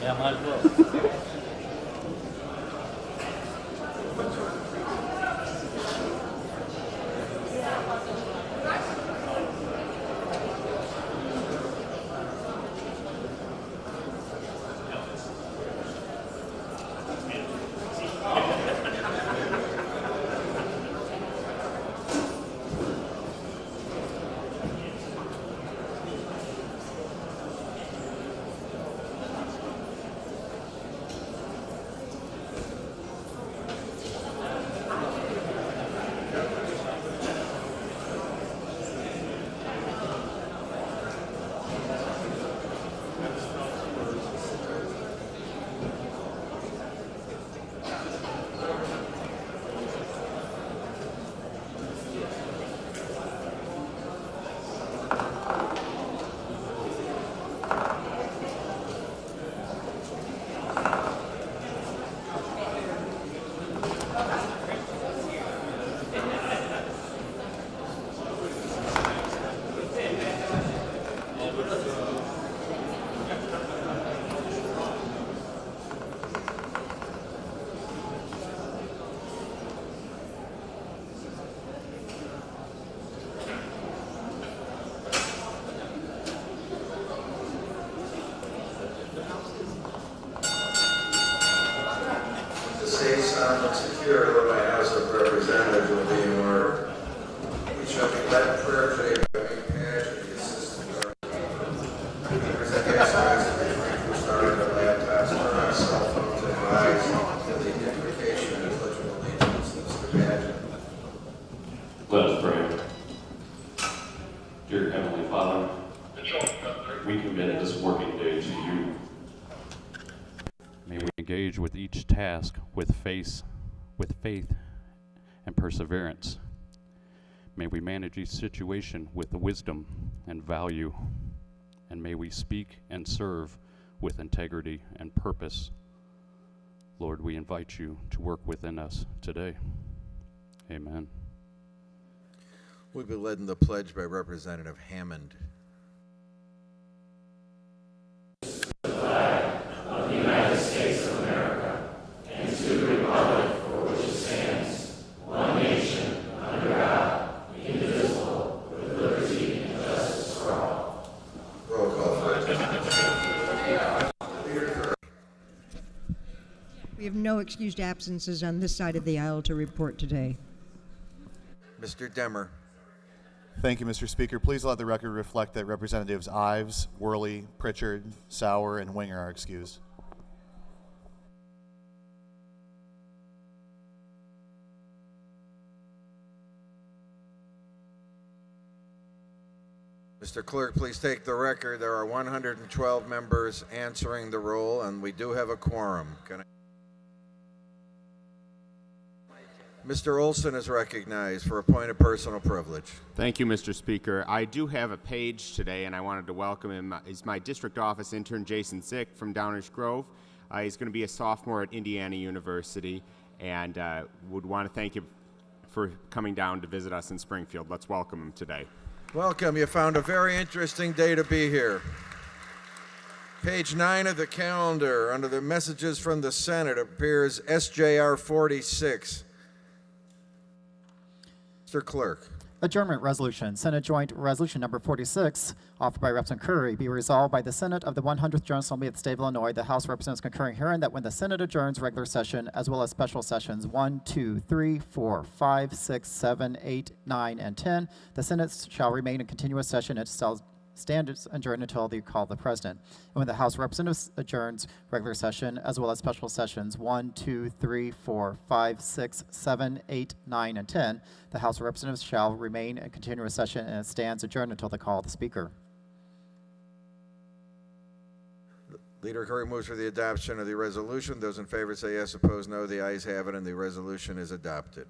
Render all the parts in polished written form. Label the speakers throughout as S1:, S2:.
S1: Yeah, might as well.
S2: Secure that my House of Representatives will be in order. We shall be led in prayer today by me, Patch, and the Assistant Director. We present the exercise to refrain from starting their laptops, turn on cell phones, and advise that the identification and pledge of allegiance. Mr. Patch.
S3: Let us pray. Dear Heavenly Father, we commit this working day to you. May we engage with each task with faith and perseverance. May we manage each situation with wisdom and value, and may we speak and serve with integrity and purpose. Lord, we invite you to work within us today. Amen.
S2: We'll be led in the pledge by Representative Hammond.
S4: We have no excused absences on this side of the aisle to report today.
S2: Mr. Demmer.
S5: Thank you, Mr. Speaker. Please let the record reflect that Representatives Ives, Worley, Pritchard, Sauer, and Winger are excused.
S2: Mr. Clerk, please take the record. There are 112 members answering the roll, and we do have a quorum. Mr. Olson is recognized for a point of personal privilege.
S6: Thank you, Mr. Speaker. I do have a page today, and I wanted to welcome him. He's my district office intern, Jason Zick from Downers Grove. He's going to be a sophomore at Indiana University, and would want to thank you for coming down to visit us in Springfield. Let's welcome him today.
S2: Welcome. You found a very interesting day to be here. Page 9 of the calendar, under the messages from the Senate, appears SJR 46. Mr. Clerk.
S7: Adjournment resolution. Senate Joint Resolution Number 46, offered by Representative Curry, be resolved by the Senate of the 100th General Assembly of the State of Illinois, the House of Representatives concurring herein, that when the Senate adjourns regular session, as well as special sessions 1, 2, 3, 4, 5, 6, 7, 8, 9, and 10, the Senate shall remain in continuous session and shall stand adjourned until the call of the President. And when the House of Representatives adjourns regular session, as well as special sessions 1, 2, 3, 4, 5, 6, 7, 8, 9, and 10, the House of Representatives shall remain in continuous session and it stands adjourned until the call of the Speaker.
S2: Leader Curry moves for the adoption of the resolution. Those in favor say yes, opposed no. The ayes have it, and the resolution is adopted.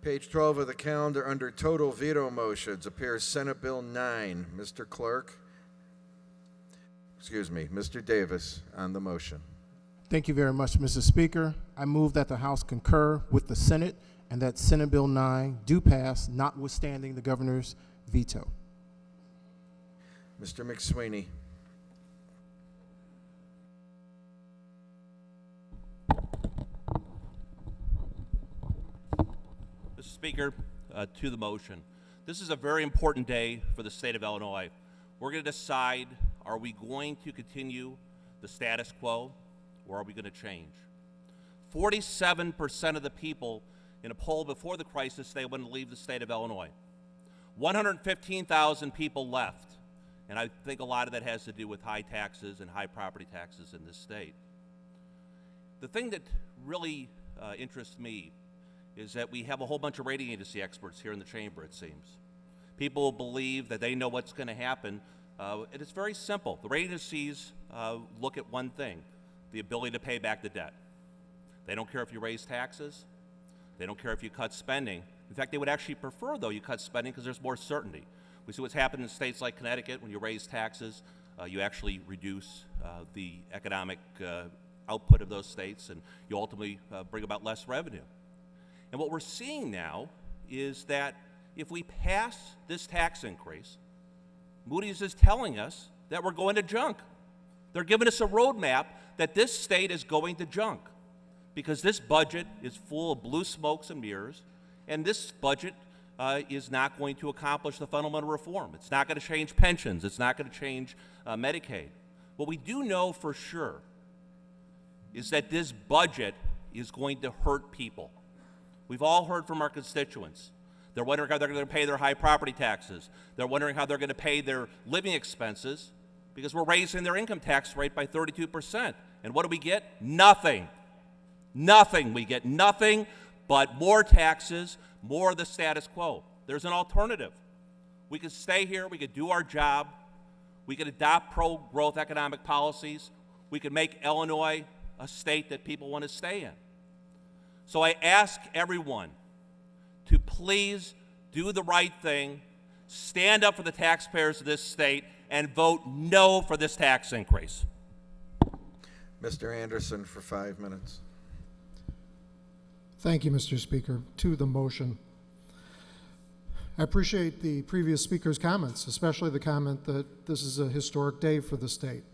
S2: Page 12 of the calendar, under total veto motions, appears Senate Bill 9. Mr. Clerk. Mr. Davis on the motion.
S8: Thank you very much, Mr. Speaker. I move that the House concur with the Senate
S1: and that Senate Bill 9 do pass, notwithstanding the governor's veto.
S2: Mr. McSweeney.
S8: Mr. Speaker, to the motion. This is a very important day for the state of Illinois. We're going to decide, are we going to continue the status quo or are we going to change? 47% of the people in a poll before the crisis, they wanted to leave the state of Illinois. 115,000 people left, and I think a lot of that has to do with high taxes and high property taxes in this state. The thing that really interests me is that we have a whole bunch of rating agency experts here in the chamber, it seems. People believe that they know what's going to happen, and it's very simple. The rating agencies look at one thing, the ability to pay back the debt. They don't care if you raise taxes. They don't care if you cut spending. In fact, they would actually prefer, though, you cut spending because there's more certainty. We see what's happened in states like Connecticut. When you raise taxes, you actually reduce the economic output of those states, and you ultimately bring about less revenue. And what we're seeing now is that if we pass this tax increase, Moody's is telling us that we're going to junk. They're giving us a roadmap that this state is going to junk because this budget is full of blue smokes and mirrors, and this budget is not going to accomplish the fundamental reform. It's not going to change pensions. It's not going to change Medicaid. What we do know for sure is that this budget is going to hurt people. We've all heard from our constituents. They're wondering how they're going to pay their high property taxes. They're wondering how they're going to pay their living expenses because we're raising their income tax rate by 32%. And what do we get? Nothing. Nothing. We get nothing but more taxes, more of the status quo. There's an alternative. We could stay here. We could do our job. We could adopt pro-growth economic policies. We could make Illinois a state that people want to stay in. So I ask everyone to please do the right thing, stand up for the taxpayers of this state, and vote no for this tax increase.
S2: Mr. Anderson for 5 minutes.
S9: Thank you, Mr. Speaker. To the motion. I appreciate the previous speaker's comments, especially the comment that this is a historic day for the state.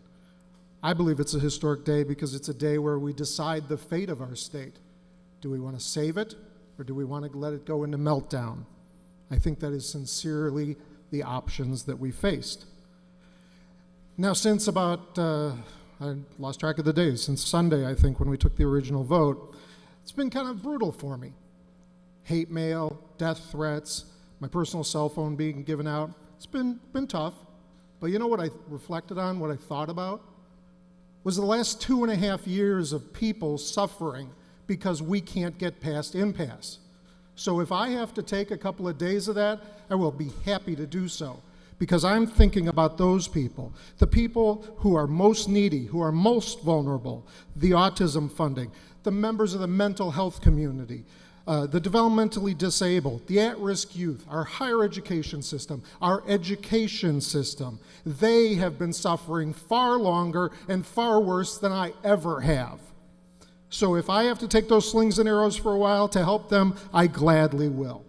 S9: I believe it's a historic day because it's a day where we decide the fate of our state. Do we want to save it, or do we want to let it go into meltdown? I think that is sincerely the options that we faced. Now, since about, I lost track of the days, since Sunday, I think, when we took the original vote, it's been kind of brutal for me. Hate mail, death threats, my personal cell phone being given out. It's been tough. But you know what I reflected on, what I thought about? Was the last 2.5 years of people suffering because we can't get past impasse. So if I have to take a couple of days of that, I will be happy to do so, because I'm thinking about those people, the people who are most needy, who are most vulnerable, the autism funding, the members of the mental health community, the developmentally disabled, the at-risk youth, our higher education system, our education system. They have been suffering far longer and far worse than I ever have. So if I have to take those slings and arrows for a while to help them, I gladly will.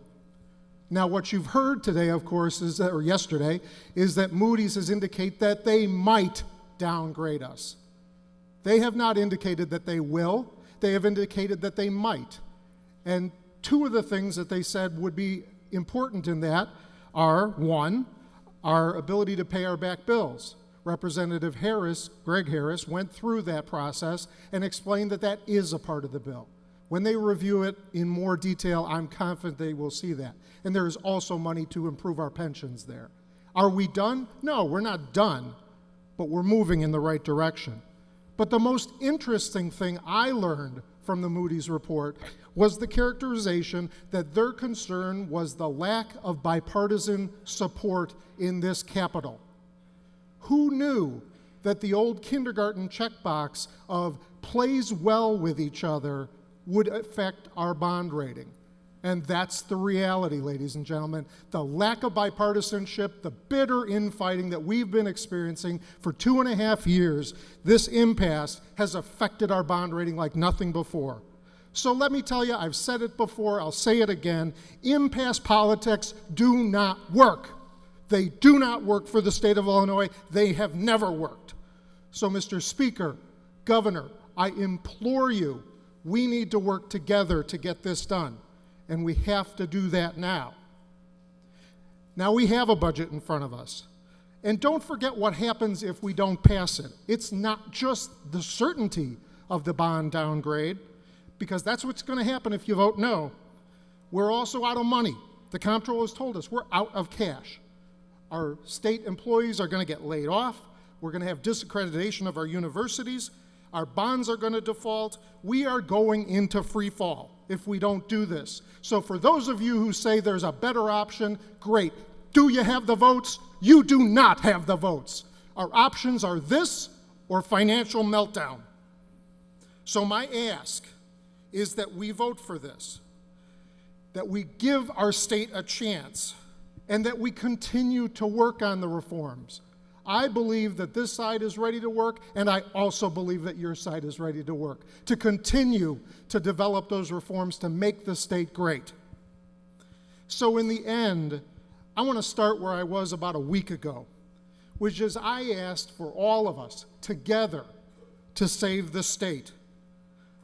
S9: Now, what you've heard today, of course, is that, or yesterday, is that Moody's has indicated that they might downgrade us. They have not indicated that they will. They have indicated that they might. And two of the things that they said would be important in that are, one, our ability to pay our back bills. Representative Harris, Greg Harris, went through that process and explained that that is a part of the bill. When they review it in more detail, I'm confident they will see that. And there is also money to improve our pensions there. Are we done? No, we're not done, but we're moving in the right direction. But the most interesting thing I learned from the Moody's report was the characterization that their concern was the lack of bipartisan support in this Capitol. Who knew that the old kindergarten checkbox of plays well with each other would affect our bond rating? And that's the reality, ladies and gentlemen. The lack of bipartisanship, the bitter infighting that we've been experiencing for 2.5 years, this impasse has affected our bond rating like nothing before. So let me tell you, I've said it before, I'll say it again, impasse politics do not work. They do not work for the state of Illinois. They have never worked. So, Mr. Speaker, Governor, I implore you, we need to work together to get this done, and we have to do that now. Now we have a budget in front of us. And don't forget what happens if we don't pass it. It's not just the certainty of the bond downgrade, because that's what's going to happen if you vote no. We're also out of money. The comptroller has told us we're out of cash. Our state employees are going to get laid off. We're going to have disaccreditation of our universities. Our bonds are going to default. We are going into free fall if we don't do this. So for those of you who say there's a better option, great. Do you have the votes? You do not have the votes. Our options are this or financial meltdown. So my ask is that we vote for this, that we give our state a chance, and that we continue to work on the reforms. I believe that this side is ready to work, and I also believe that your side is ready to work, to continue to develop those reforms to make the state great. So in the end, I want to start where I was about a week ago, which is I asked for all of us together to save the state.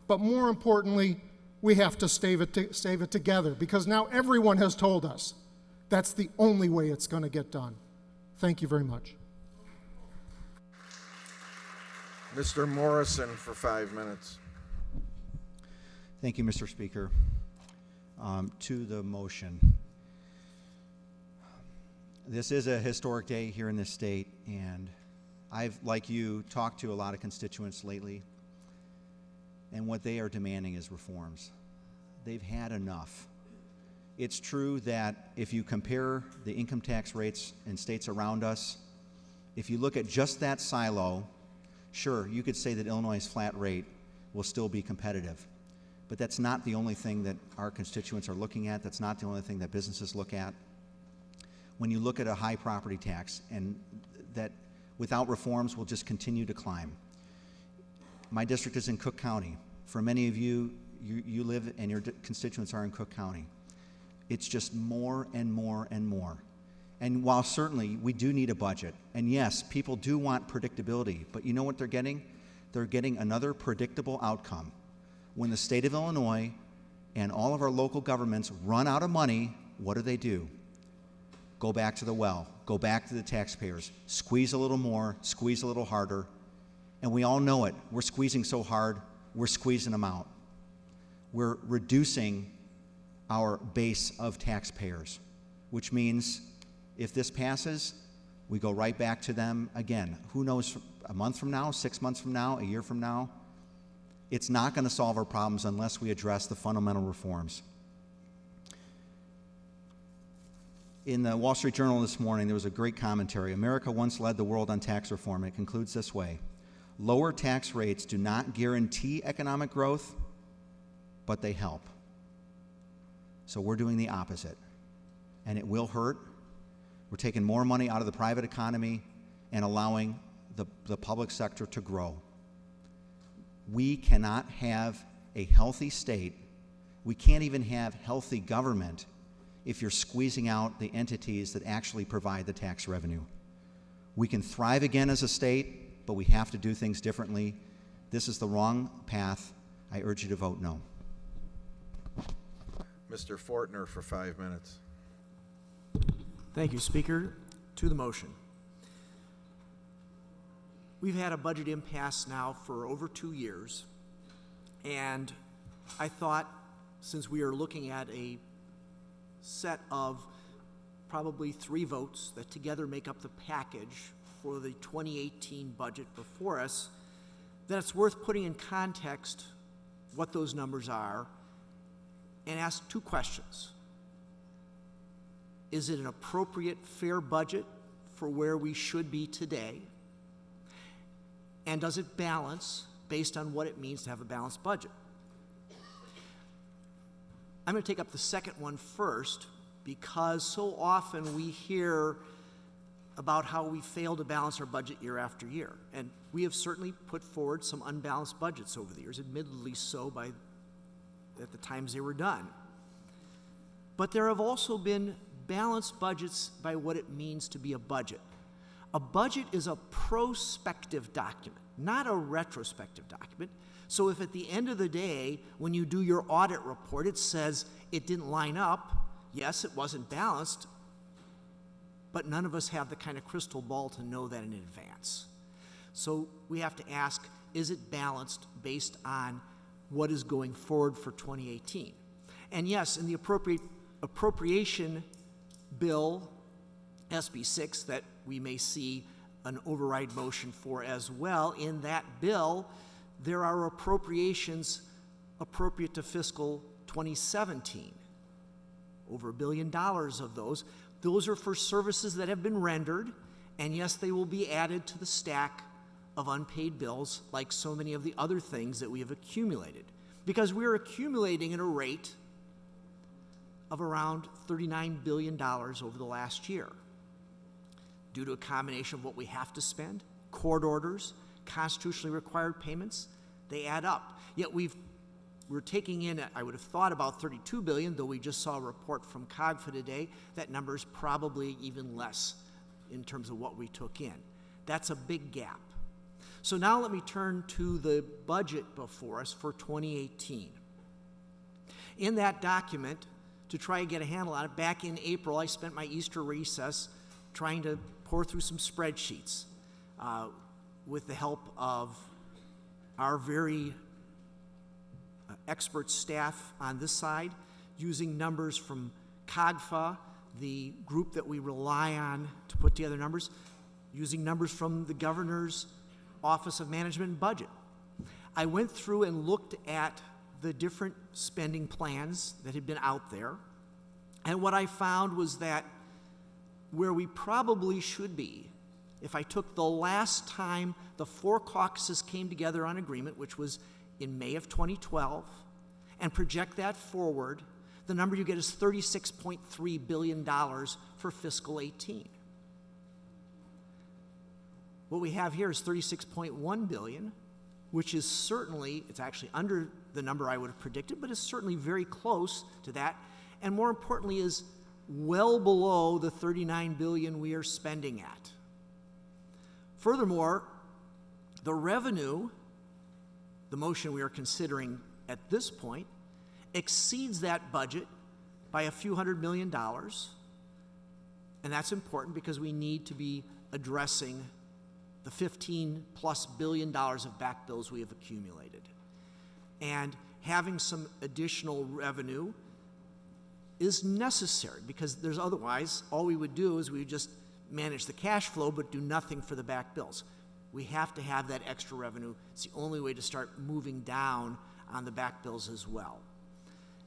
S9: But more importantly, we have to save it together, because now everyone has told us that's the only way it's going to get done. Thank you very much.
S2: Mr. Morrison for 5 minutes.
S10: Thank you, Mr. Speaker. To the motion. This is a historic day here in this state, and I've, like you, talked to a lot of constituents lately, and what they are demanding is reforms. They've had enough. It's true that if you compare the income tax rates in states around us, if you look at just that silo, sure, you could say that Illinois' flat rate will still be competitive. But that's not the only thing that our constituents are looking at. That's not the only thing that businesses look at. When you look at a high property tax, and that without reforms will just continue to climb. My district is in Cook County. For many of you, you live and your constituents are in Cook County. It's just more and more and more. And while certainly we do need a budget, and yes, people do want predictability, but you know what they're getting? They're getting another predictable outcome. When the state of Illinois and all of our local governments run out of money, what do? Go back to the well, go back to the taxpayers, squeeze a little more, squeeze a little harder, and we all know it. We're squeezing so hard, we're squeezing them out. We're reducing our base of taxpayers, which means if this passes, we go right back to them again. Who knows, a month from now, 6 months from now, a year from now? It's not going to solve our problems unless we address the fundamental reforms. In the Wall Street Journal this morning, there was a great commentary. America once led the world on tax reform. It concludes this way: lower tax rates do not guarantee economic growth, but they help. So we're doing the opposite, and it will hurt. We're taking more money out of the private economy and allowing the public sector to grow. We cannot have a healthy state. We can't even have healthy government if you're squeezing out the entities that actually provide the tax revenue. We can thrive again as a state, but we have to do things differently. This is the wrong path. I urge you to vote no.
S2: Mr. Fortner for 5 minutes.
S11: Thank you, Speaker. To the motion. We've had a budget impasse now for over 2 years, and I thought, since we are looking at a set of probably 3 votes that together make up the package for the 2018 budget before us, that it's worth putting in context what those numbers are and ask 2 questions. Is it an appropriate, fair budget for where we should be today? And does it balance based on what it means to have a balanced budget? I'm going to take up the second one first, because so often we hear about how we fail to balance our budget year after year. And we have certainly put forward some unbalanced budgets over the years, admittedly so by at the times they were done. But there have also been balanced budgets by what it means to be a budget. A budget is a prospective document, not a retrospective document. So if at the end of the day, when you do your audit report, it says it didn't line up, yes, it wasn't balanced, but none of us have the kind of crystal ball to know that in advance. So we have to ask, is it balanced based on what is going forward for 2018? And yes, in the appropriation bill, SB 6, that we may see an override motion for as well, in that bill, there are appropriations appropriate to fiscal 2017. Over $1 billion of those. Those are for services that have been rendered, and yes, they will be added to the stack of unpaid bills like so many of the other things that we have accumulated. Because we're accumulating at a rate of around $39 billion over the last year, due to a combination of what we have to spend, court orders, constitutionally required payments. They add up. Yet we're taking in, I would have thought, about $32 billion, though we just saw a report from COGFA today. That number is probably even less in terms of what we took in. That's a big gap. So now let me turn to the budget before us for 2018. In that document, to try and get a handle on it, back in April, I spent my Easter recess trying to pour through some spreadsheets with the help of our very expert staff on this side, using numbers from COGFA, the group that we rely on to put together numbers, using numbers from the Governor's Office of Management and Budget. I went through and looked at the different spending plans that had been out there, and what I found was that where we probably should be, if I took the last time the four caucuses came together on agreement, which was in May of 2012, and project that forward, the number you get is $36.3 billion for fiscal 18. What we have here is $36.1 billion, which is certainly, it's actually under the number I would have predicted, but it's certainly very close to that, and more importantly is well below the $39 billion we are spending at. Furthermore, the revenue, the motion we are considering at this point, exceeds that budget by a few $100 million, and that's important because we need to be addressing the $15+ billion of back bills we have accumulated. And having some additional revenue is necessary, because there's otherwise, all we would do is we would just manage the cash flow but do nothing for the back bills. We have to have that extra revenue. It's the only way to start moving down on the back bills as well.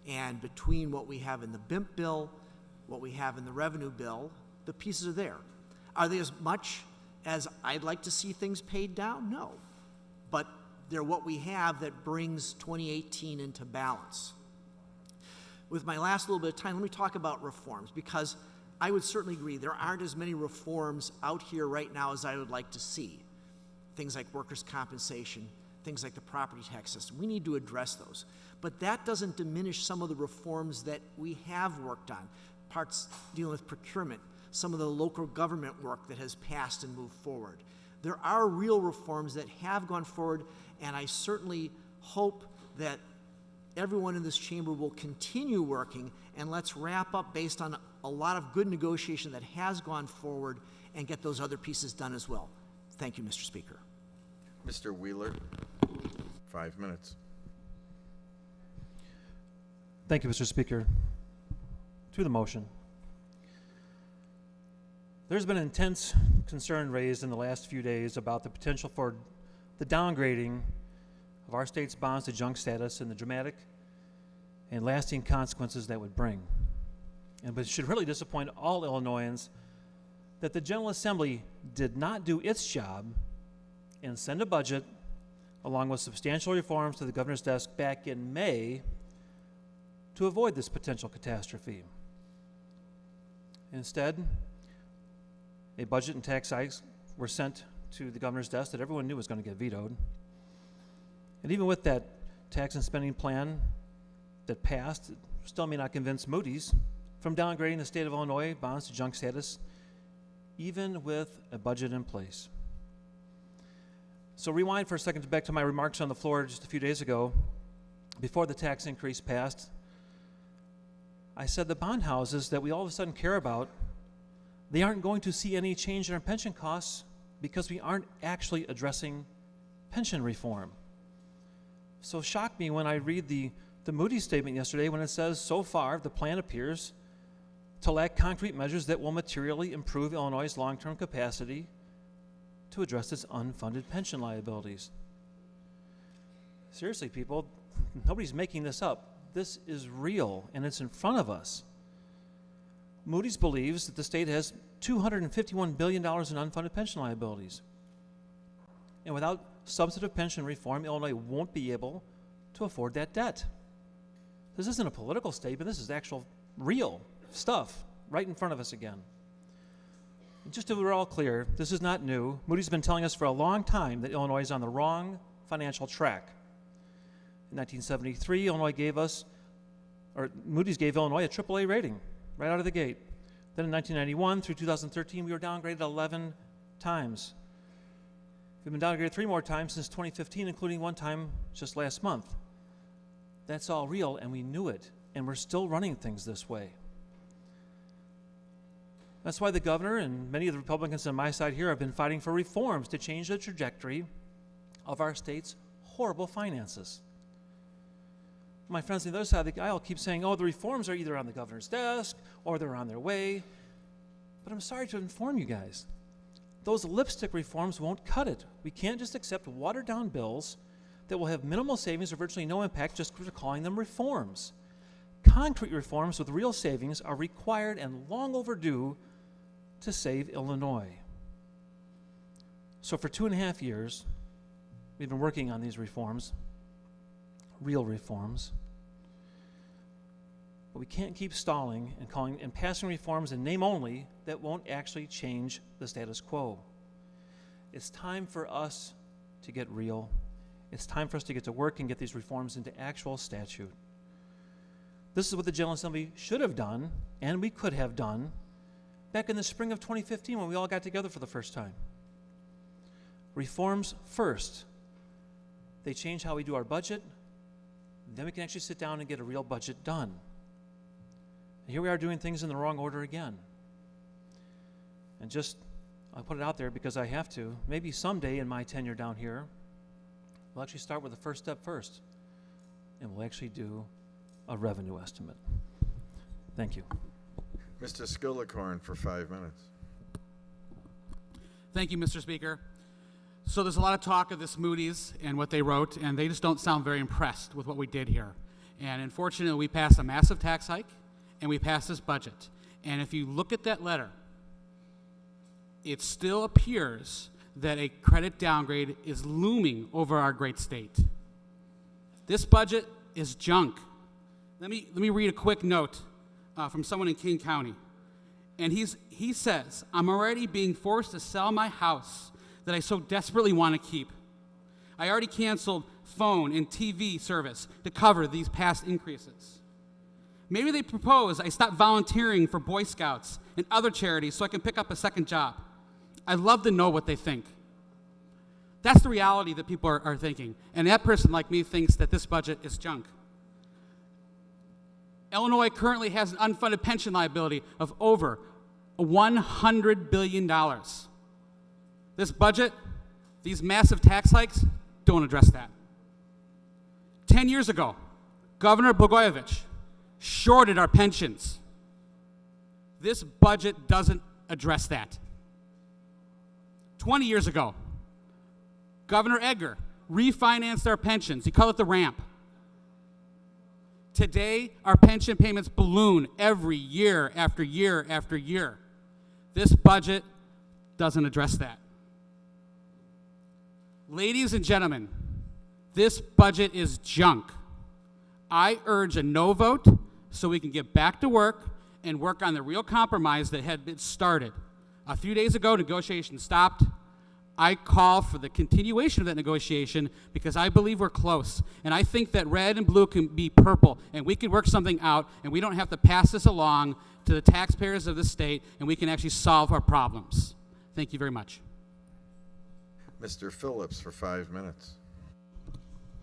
S11: And between what we have in the BIMP bill, what we have in the revenue bill, the pieces are there. Are they as much as I'd like to see things paid down? No. But they're what we have that brings 2018 into balance. With my last little bit of time, let me talk about reforms, because I would certainly agree there aren't as many reforms out here right now as I would like to see. Things like workers' compensation, things like the property tax system. We need to address those. But that doesn't diminish some of the reforms that we have worked on, parts dealing with procurement, some of the local government work that has passed and moved forward. There are real reforms that have gone forward, and I certainly hope that everyone in this chamber will continue working, and let's wrap up based on a lot of good negotiation that has gone forward and get those other pieces done as well. Thank you, Mr. Speaker.
S2: Mr. Wheeler, 5 minutes.
S12: Thank you, Mr. Speaker. To the motion. There's been intense concern raised in the last few days about the potential for the downgrading of our state's bonds to junk status and the dramatic and lasting consequences that would bring. And it should really disappoint all Illinoisans that the General Assembly did not do its job and send a budget along with substantial reforms to the governor's desk back in May to avoid this potential catastrophe. Instead, a budget and tax hikes were sent to the governor's desk that everyone knew was going to get vetoed. And even with that tax and spending plan, that passed still may not convince Moody's from downgrading the state of Illinois bonds to junk status, even with a budget in place. So rewind for a second back to my remarks on the floor just a few days ago. Before the tax increase passed, I said the bond houses that we all of a sudden care about, they aren't going to see any change in our pension costs because we aren't actually addressing pension reform. So it shocked me when I read the Moody's statement yesterday when it says, so far, the plan appears to lack concrete measures that will materially improve Illinois' long-term capacity to address its unfunded pension liabilities. Seriously, people, nobody's making this up. This is real, and it's in front of us. Moody's believes that the state has $251 billion in unfunded pension liabilities. And without substantive pension reform, Illinois won't be able to afford that debt. This isn't a political statement. This is actual, real stuff right in front of us again. And just so we're all clear, this is not new. Moody's been telling us for a long time that Illinois is on the wrong financial track. In 1973, Moody's gave Illinois a AAA rating right out of the gate. Then in 1991 through 2013, we were downgraded 11 times. We've been downgraded 3 more times since 2015, including one time just last month. That's all real, and we knew it, and we're still running things this way. That's why the governor and many of the Republicans on my side here have been fighting for reforms to change the trajectory of our state's horrible finances. My friends on the other side of the aisle keep saying, oh, the reforms are either on the governor's desk or they're on their way. But I'm sorry to inform you guys, those lipstick reforms won't cut it. We can't just accept watered-down bills that will have minimal savings or virtually no impact just because we're calling them reforms. Concrete reforms with real savings are required and long overdue to save Illinois. So for 2.5 years, we've been working on these reforms, real reforms. But we can't keep stalling and passing reforms in name only that won't actually change the status quo. It's time for us to get real. It's time for us to get to work and get these reforms into actual statute. This is what the General Assembly should have done, and we could have done, back in the spring of 2015 when we all got together for the first time. Reforms first. They change how we do our budget, then we can actually sit down and get a real budget done. And here we are doing things in the wrong order again. And I'll put it out there because I have to, maybe someday in my tenure down here, we'll actually start with the first step first, and we'll actually do a revenue estimate. Thank you.
S13: Mr. Skillicorn for 5 minutes.
S14: Thank you, Mr. Speaker. So there's a lot of talk of this Moody's and what they wrote, and they just don't sound very impressed with what we did here. And unfortunately, we passed a massive tax hike, and we passed this budget. And if you look at that letter, it still appears that a credit downgrade is looming over our great state. This budget is junk. Let me read a quick note from someone in King County. And he says, I'm already being forced to sell my house that I so desperately want to keep. I already canceled phone and TV service to cover these past increases. Maybe they propose I stop volunteering for Boy Scouts and other charities so I can pick up a second job. I'd love to know what they think. That's the reality that people are thinking. And that person like me thinks that this budget is junk. Illinois currently has an unfunded pension liability of over $100 billion. This budget, these massive tax hikes, don't address that. 10 years ago, Governor Blagojevich shorted our pensions. This budget doesn't address that. 20 years ago, Governor Edgar refinanced our pensions. He called it the ramp. Today, our pension payments balloon every year after year after year. This budget doesn't address that. Ladies and gentlemen, this budget is junk. I urge a no vote so we can get back to work and work on the real compromise that had been started. A few days ago, negotiations stopped. I call for the continuation of that negotiation because I believe we're close. And I think that red and blue can be purple, and we can work something out, and we don't have to pass this along to the taxpayers of the state, and we can actually solve our problems. Thank you very much.
S13: Mr. Phillips for 5 minutes.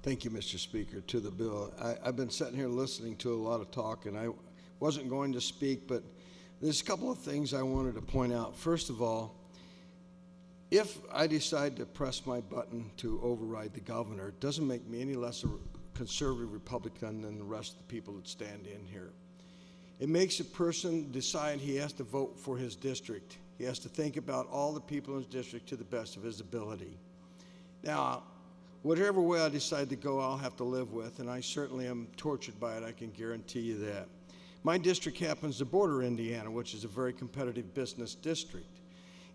S15: Thank you, Mr. Speaker. To the bill, I've been sitting here listening to a lot of talk, and I wasn't going to speak, but there's a couple of things I wanted to point out. First of all, if I decide to press my button to override the governor, it doesn't make me any less a conservative Republican than the rest of the people that stand in here. It makes a person decide he has to vote for his district. He has to think about all the people in his district to the best of his ability. Now, whatever way I decide to go, I'll have to live with, and I certainly am tortured by it, I can guarantee you that. My district happens to border Indiana, which is a very competitive business district.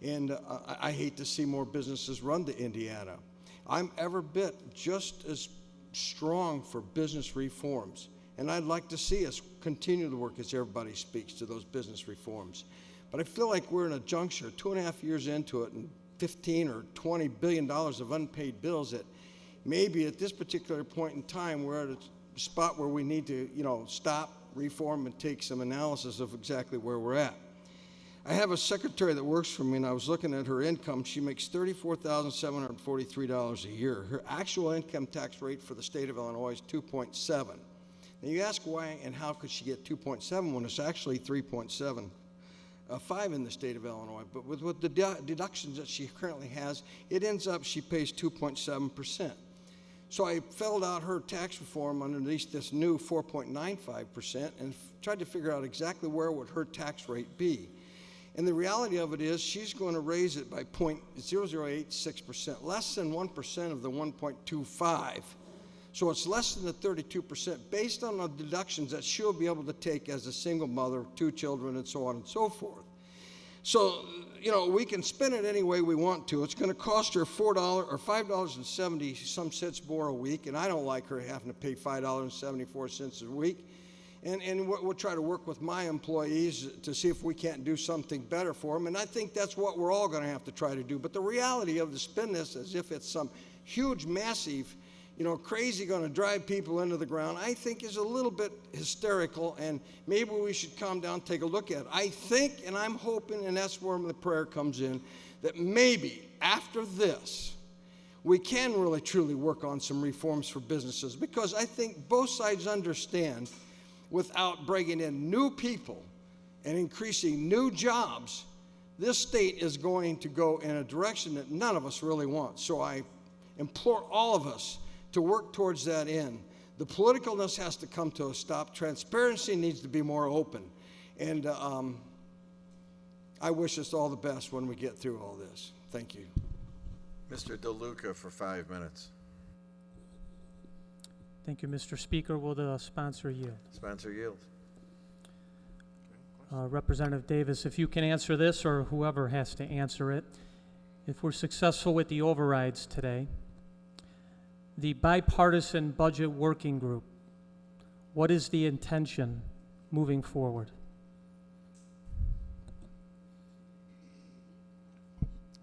S15: And I hate to see more businesses run to Indiana. I'm every bit just as strong for business reforms. And I'd like to see us continue to work as everybody speaks to those business reforms. But I feel like we're in a juncture, 2.5 years into it, and $15 or $20 billion of unpaid bills that maybe at this particular point in time, we're at a spot where we need to, stop, reform, and take some analysis of exactly where we're at. I have a secretary that works for me, and I was looking at her income. She makes $34,743 a year. Her actual income tax rate for the state of Illinois is 2.7. Now you ask why and how could she get 2.7 when it's actually 3.75 in the state of Illinois. But with the deductions that she currently has, it ends up she pays 2.7%. So I filled out her tax reform underneath this new 4.95% and tried to figure out exactly where would her tax rate be. And the reality of it is she's going to raise it by 0.0086%, less than 1% of the 1.25. So it's less than the 32% based on the deductions that she'll be able to take as a single mother, 2 children, and so on and so forth. So, we can spend it any way we want to. It's going to cost her $4 or $5.70 some cents more a week, and I don't like her having to pay $5.74 a week. And we'll try to work with my employees to see if we can't do something better for them. And I think that's what we're all going to have to try to do. But the reality of the spin this as if it's some huge, massive, crazy going to drive people into the ground, I think is a little bit hysterical. And maybe we should calm down, take a look at it. I think, and I'm hoping, and that's where the prayer comes in, that maybe after this, we can really, truly work on some reforms for businesses. Because I think both sides understand without bringing in new people and increasing new jobs, this state is going to go in a direction that none of us really want. So I implore all of us to work towards that end. The politicalness has to come to a stop. Transparency needs to be more open. And I wish us all the best when we get through all this. Thank you.
S13: Mr. DeLuca for 5 minutes.
S16: Thank you, Mr. Speaker. Will the sponsor yield?
S13: Sponsor yield.
S16: Representative Davis, if you can answer this or whoever has to answer it. If we're successful with the overrides today, the bipartisan budget working group, what is the intention moving forward?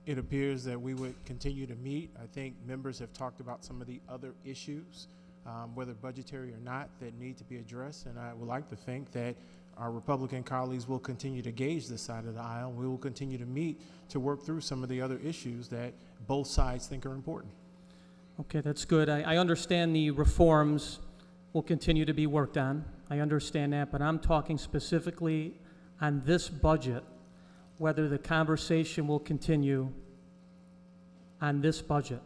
S1: It appears that we would continue to meet. I think members have talked about some of the other issues, whether budgetary or not, that need to be addressed. And I would like to think that our Republican colleagues will continue to gauge this side of the aisle. We will continue to meet to work through some of the other issues that both sides think are important.
S16: Okay, that's good. I understand the reforms will continue to be worked on. I understand that, but I'm talking specifically on this budget, whether the conversation will continue on this budget.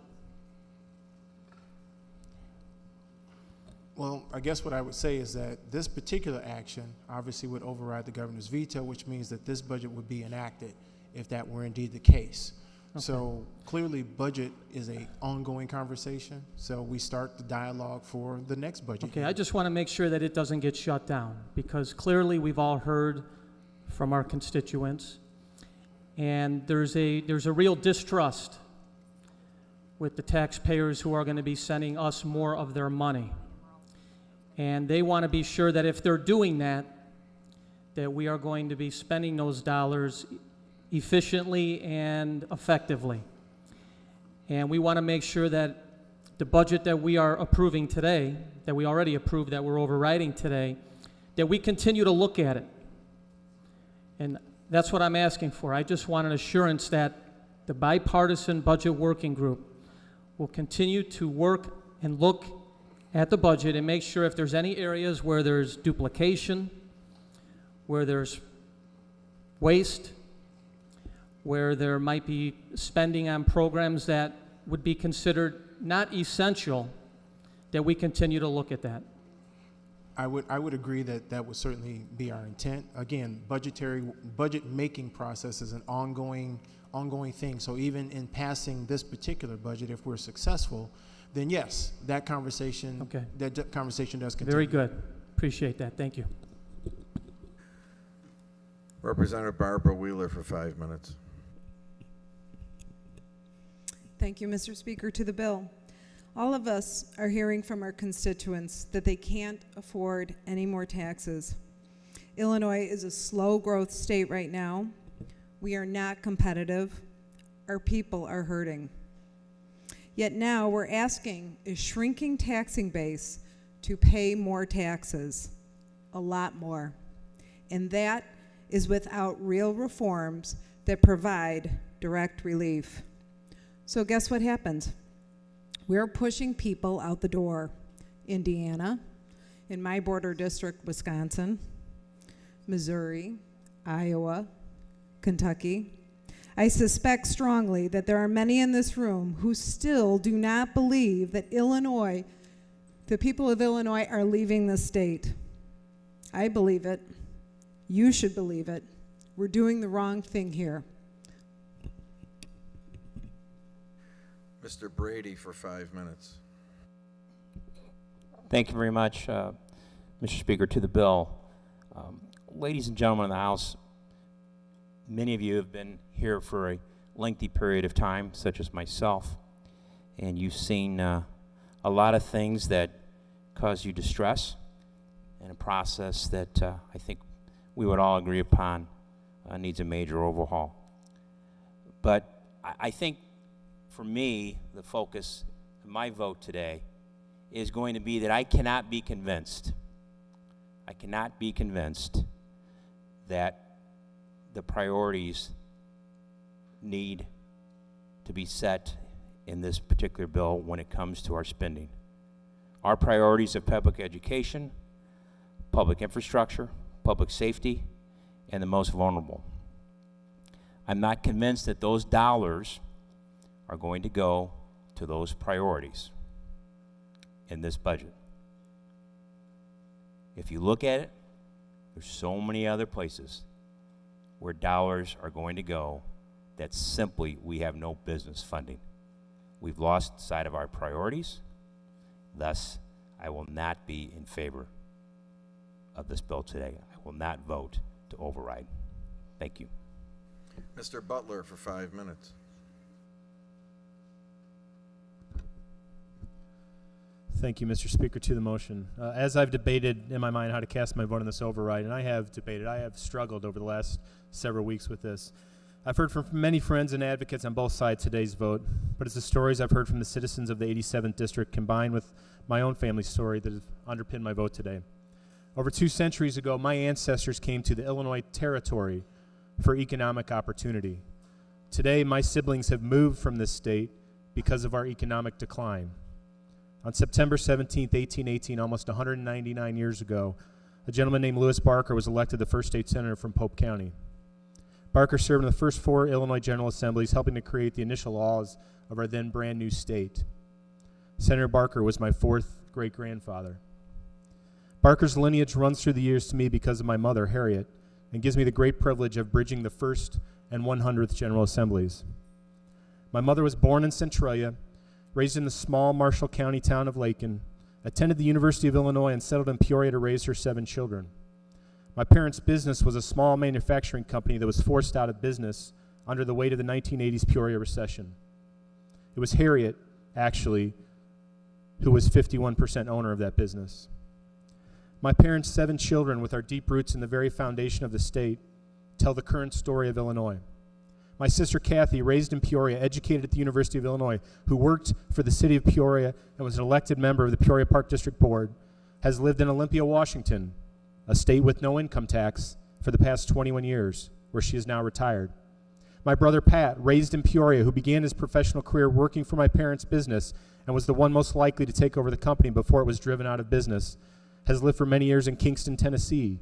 S1: Well, I guess what I would say is that this particular action obviously would override the governor's veto, which means that this budget would be enacted if that were indeed the case. Okay. So clearly budget is an ongoing conversation, so we start the dialogue for the next budget.
S16: Okay, I just want to make sure that it doesn't get shut down, because clearly we've all heard from our constituents, and there's a real distrust with the taxpayers who are going to be sending us more of their money. And they want to be sure that if they're doing that, that we are going to be spending those dollars efficiently and effectively. And we want to make sure that the budget that we are approving today, that we already approved, that we're overriding today, that we continue to look at it. And that's what I'm asking for. I just want an assurance that the bipartisan budget working group will continue to work and look at the budget and make sure if there's any areas where there's duplication, where there's waste, where there might be spending on programs that would be considered not essential, that we continue to look at that.
S1: I would agree that that would certainly be our intent. Again, budget making process is an ongoing thing. So even in passing this particular budget, if we're successful, then yes, that conversation does continue.
S16: Very good. Appreciate that. Thank you.
S13: Representative Barbara Wheeler for 5 minutes.
S17: Thank you, Mr. Speaker. To the bill. All of us are hearing from our constituents that they can't afford any more taxes. Illinois is a slow growth state right now. We are not competitive. Our people are hurting. Yet now we're asking a shrinking taxing base to pay more taxes, a lot more. And that is without real reforms that provide direct relief. So guess what happens? We're pushing people out the door. Indiana, in my border district, Wisconsin, Missouri, Iowa, Kentucky. I suspect strongly that there are many in this room who still do not believe that Illinois, the people of Illinois, are leaving the state. I believe it. You should believe it. We're doing the wrong thing here.
S13: Mr. Brady for 5 minutes.
S18: Thank you very much, Mr. Speaker. To the bill. Ladies and gentlemen of the House, many of you have been here for a lengthy period of time, such as myself, and you've seen a lot of things that cause you distress and a process that I think we would all agree upon needs a major overhaul. But I think for me, the focus of my vote today is going to be that I cannot be convinced that the priorities need to be set in this particular bill when it comes to our spending. Our priorities of public education, public infrastructure, public safety, and the most vulnerable. I'm not convinced that those dollars are going to go to those priorities in this budget. If you look at it, there's so many other places where dollars are going to go that simply we have no business funding. We've lost sight of our priorities. Thus, I will not be in favor of this bill today. I will not vote to override. Thank you.
S13: Mr. Butler for 5 minutes.
S19: Thank you, Mr. Speaker. To the motion. As I've debated in my mind how to cast my vote on this override, and I have struggled over the last several weeks with this. I've heard from many friends and advocates on both sides today's vote, but it's the stories I've heard from the citizens of the 87th District combined with my own family story that have underpinned my vote today. Over 2 centuries ago, my ancestors came to the Illinois Territory for economic opportunity. Today, my siblings have moved from this state because of our economic decline. On September 17, 1818, almost 199 years ago, a gentleman named Lewis Barker was elected the first state senator from Pope County. Barker served in the first 4 Illinois General Assemblies, helping to create the initial laws of our then brand new state. Senator Barker was my 4th great-grandfather. Barker's lineage runs through the years to me because of my mother, Harriet, and gives me the great privilege of bridging the 1st and 100th General Assemblies. My mother was born in Centralia, raised in the small Marshall County town of Lakin, attended the University of Illinois, and settled in Peoria to raise her 7 children. My parents' business was a small manufacturing company that was forced out of business under the weight of the 1980s Peoria recession. It was Harriet, actually, who was 51% owner of that business. My parents' 7 children, with our deep roots in the very foundation of the state, tell the current story of Illinois. My sister Kathy, raised in Peoria, educated at the University of Illinois, who worked for the city of Peoria and was an elected member of the Peoria Park District Board, has lived in Olympia, Washington, a state with no income tax, for the past 21 years, where she is now retired. My brother Pat, raised in Peoria, who began his professional career working for my parents' business and was the one most likely to take over the company before it was driven out of business, has lived for many years in Kingston, Tennessee,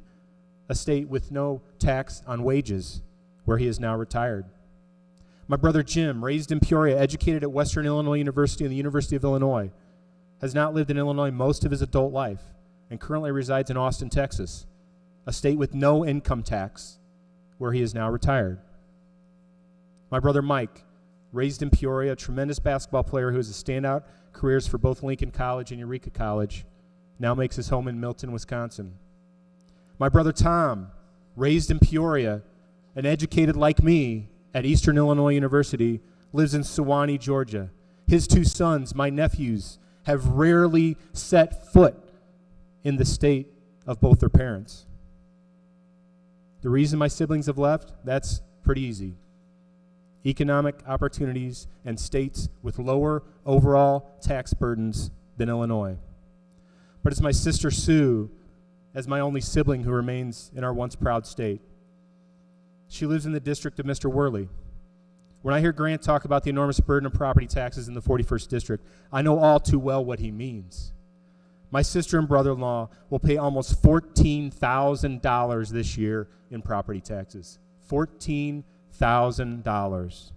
S19: a state with no tax on wages, where he is now retired. My brother Jim, raised in Peoria, educated at Western Illinois University and the University of Illinois, has not lived in Illinois most of his adult life and currently resides in Austin, Texas, a state with no income tax, where he is now retired. My brother Mike, raised in Peoria, a tremendous basketball player who has a standout careers for both Lincoln College and Eureka College, now makes his home in Milton, Wisconsin. My brother Tom, raised in Peoria and educated like me at Eastern Illinois University, lives in Sewanee, Georgia. His two sons, my nephews, have rarely set foot in the state of both their parents. The reason my siblings have left, that's pretty easy. Economic opportunities and states with lower overall tax burdens than Illinois. But it's my sister Sue, as my only sibling who remains in our once proud state. She lives in the district of Mr. Worley. When I hear Grant talk about the enormous burden of property taxes in the 41st district, I know all too well what he means. My sister and brother-in-law will pay almost $14,000 this year in property taxes. $14,000.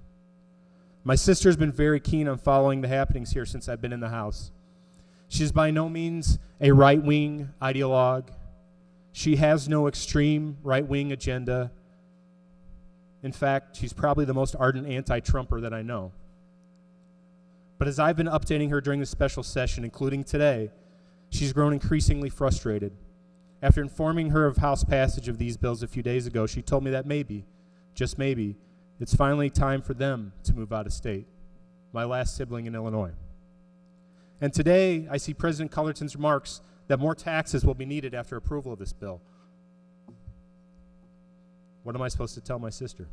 S19: My sister's been very keen on following the happenings here since I've been in the House. She's by no means a right-wing ideologue. She has no extreme right-wing agenda. In fact, she's probably the most ardent anti-Trumper that I know. But as I've been updating her during this special session, including today, she's grown increasingly frustrated. After informing her of House passage of these bills a few days ago, she told me that maybe, just maybe, it's finally time for them to move out of state, my last sibling in Illinois. And today, I see President Cullerton's remarks that more taxes will be needed after approval of this bill. What am I supposed to tell my sister?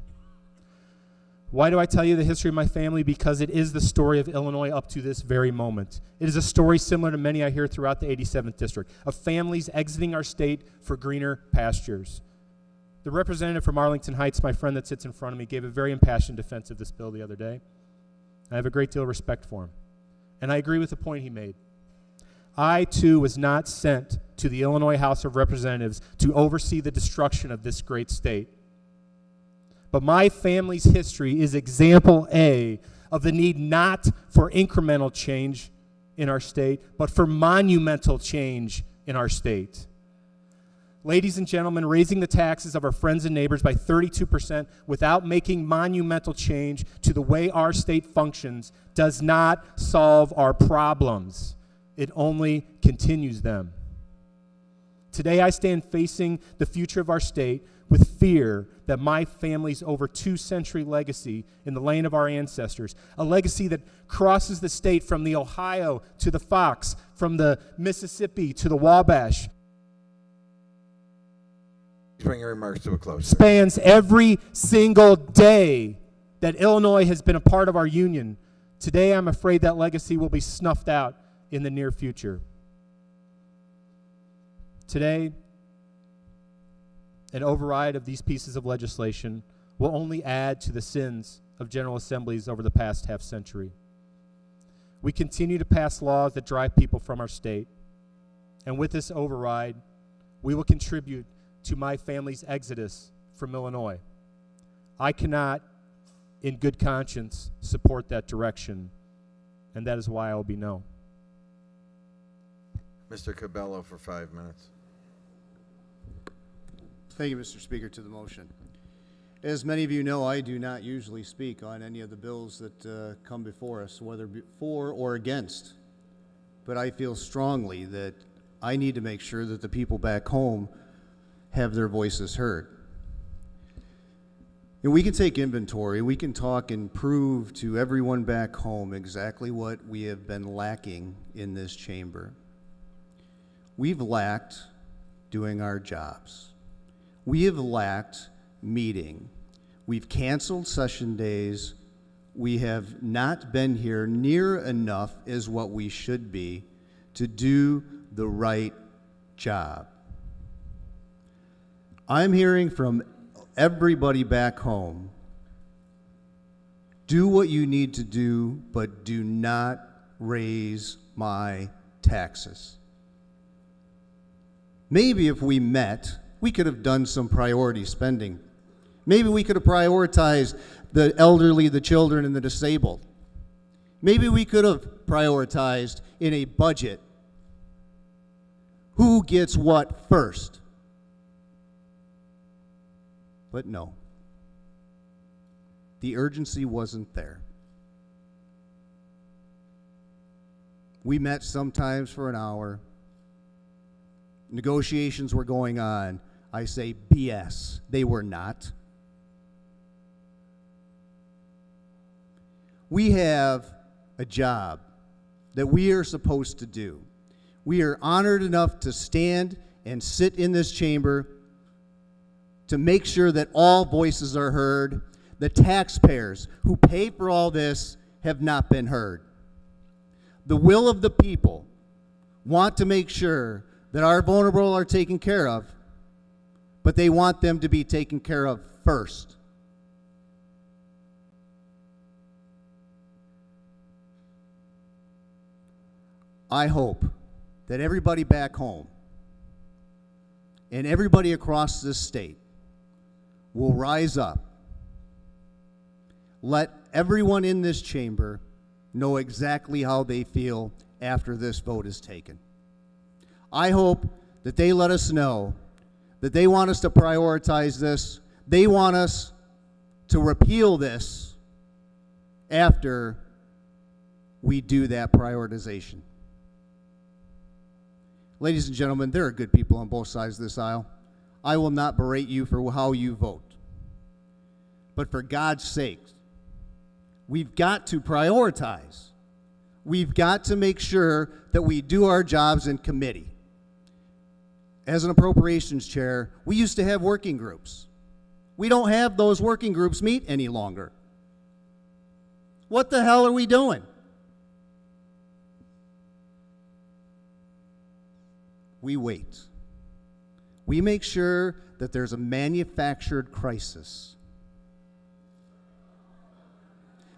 S19: Why do I tell you the history of my family? Because it is the story of Illinois up to this very moment. It is a story similar to many I hear throughout the 87th district, of families exiting our state for greener pastures. The representative from Arlington Heights, my friend that sits in front of me, gave a very impassioned defense of this bill the other day. I have a great deal of respect for him. And I agree with the point he made. I, too, was not sent to the Illinois House of Representatives to oversee the destruction of this great state. But my family's history is example A of the need not for incremental change in our state, but for monumental change in our state. Ladies and gentlemen, raising the taxes of our friends and neighbors by 32% without making monumental change to the way our state functions does not solve our problems. It only continues them. Today I stand facing the future of our state with fear that my family's over 2-century legacy in the lane of our ancestors, a legacy that crosses the state from the Ohio to the Fox, from the Mississippi to the Wabash,
S13: Bring your remarks to a close.
S19: spans every single day that Illinois has been a part of our union. Today I'm afraid that legacy will be snuffed out in the near future. Today, an override of these pieces of legislation will only add to the sins of General Assemblies over the past half century. We continue to pass laws that drive people from our state. And with this override, we will contribute to my family's exodus from Illinois. I cannot, in good conscience, support that direction, and that is why I will be no.
S13: Mr. Cabello for 5 minutes.
S20: Thank you, Mr. Speaker, to the motion. As many of you know, I do not usually speak on any of the bills that come before us, whether for or against. But I feel strongly that I need to make sure that the people back home have their voices heard. And we can take inventory, we can talk and prove to everyone back home exactly what we have been lacking in this chamber. We've lacked doing our jobs. We have lacked meeting We've canceled session days. We have not been here near enough as what we should be to do the right job. I'm hearing from everybody back home, do what you need to do, but do not raise my taxes. Maybe if we met, we could have done some priority spending. Maybe we could have prioritized the elderly, the children, and the disabled. Maybe we could have prioritized in a budget who gets what first. But no. The urgency wasn't there. We met sometimes for an hour. Negotiations were going on. I say BS. They were not. We have a job that we are supposed to do. We are honored enough to stand and sit in this chamber to make sure that all voices are heard. The taxpayers who pay for all this have not been heard. The will of the people want to make sure that our vulnerable are taken care of, but they want them to be taken care of first. I hope that everybody back home and everybody across this state will rise up. Let everyone in this chamber know exactly how they feel after this vote is taken. I hope that they let us know that they want us to prioritize this. They want us to repeal this after we do that prioritization. Ladies and gentlemen, there are good people on both sides of this aisle. I will not berate you for how you vote. But for God's sake, we've got to prioritize. We've got to make sure that we do our jobs in committee. As an appropriations chair, we used to have working groups. We don't have those working groups meet any longer. What the hell are we doing? We wait. We make sure that there's a manufactured crisis.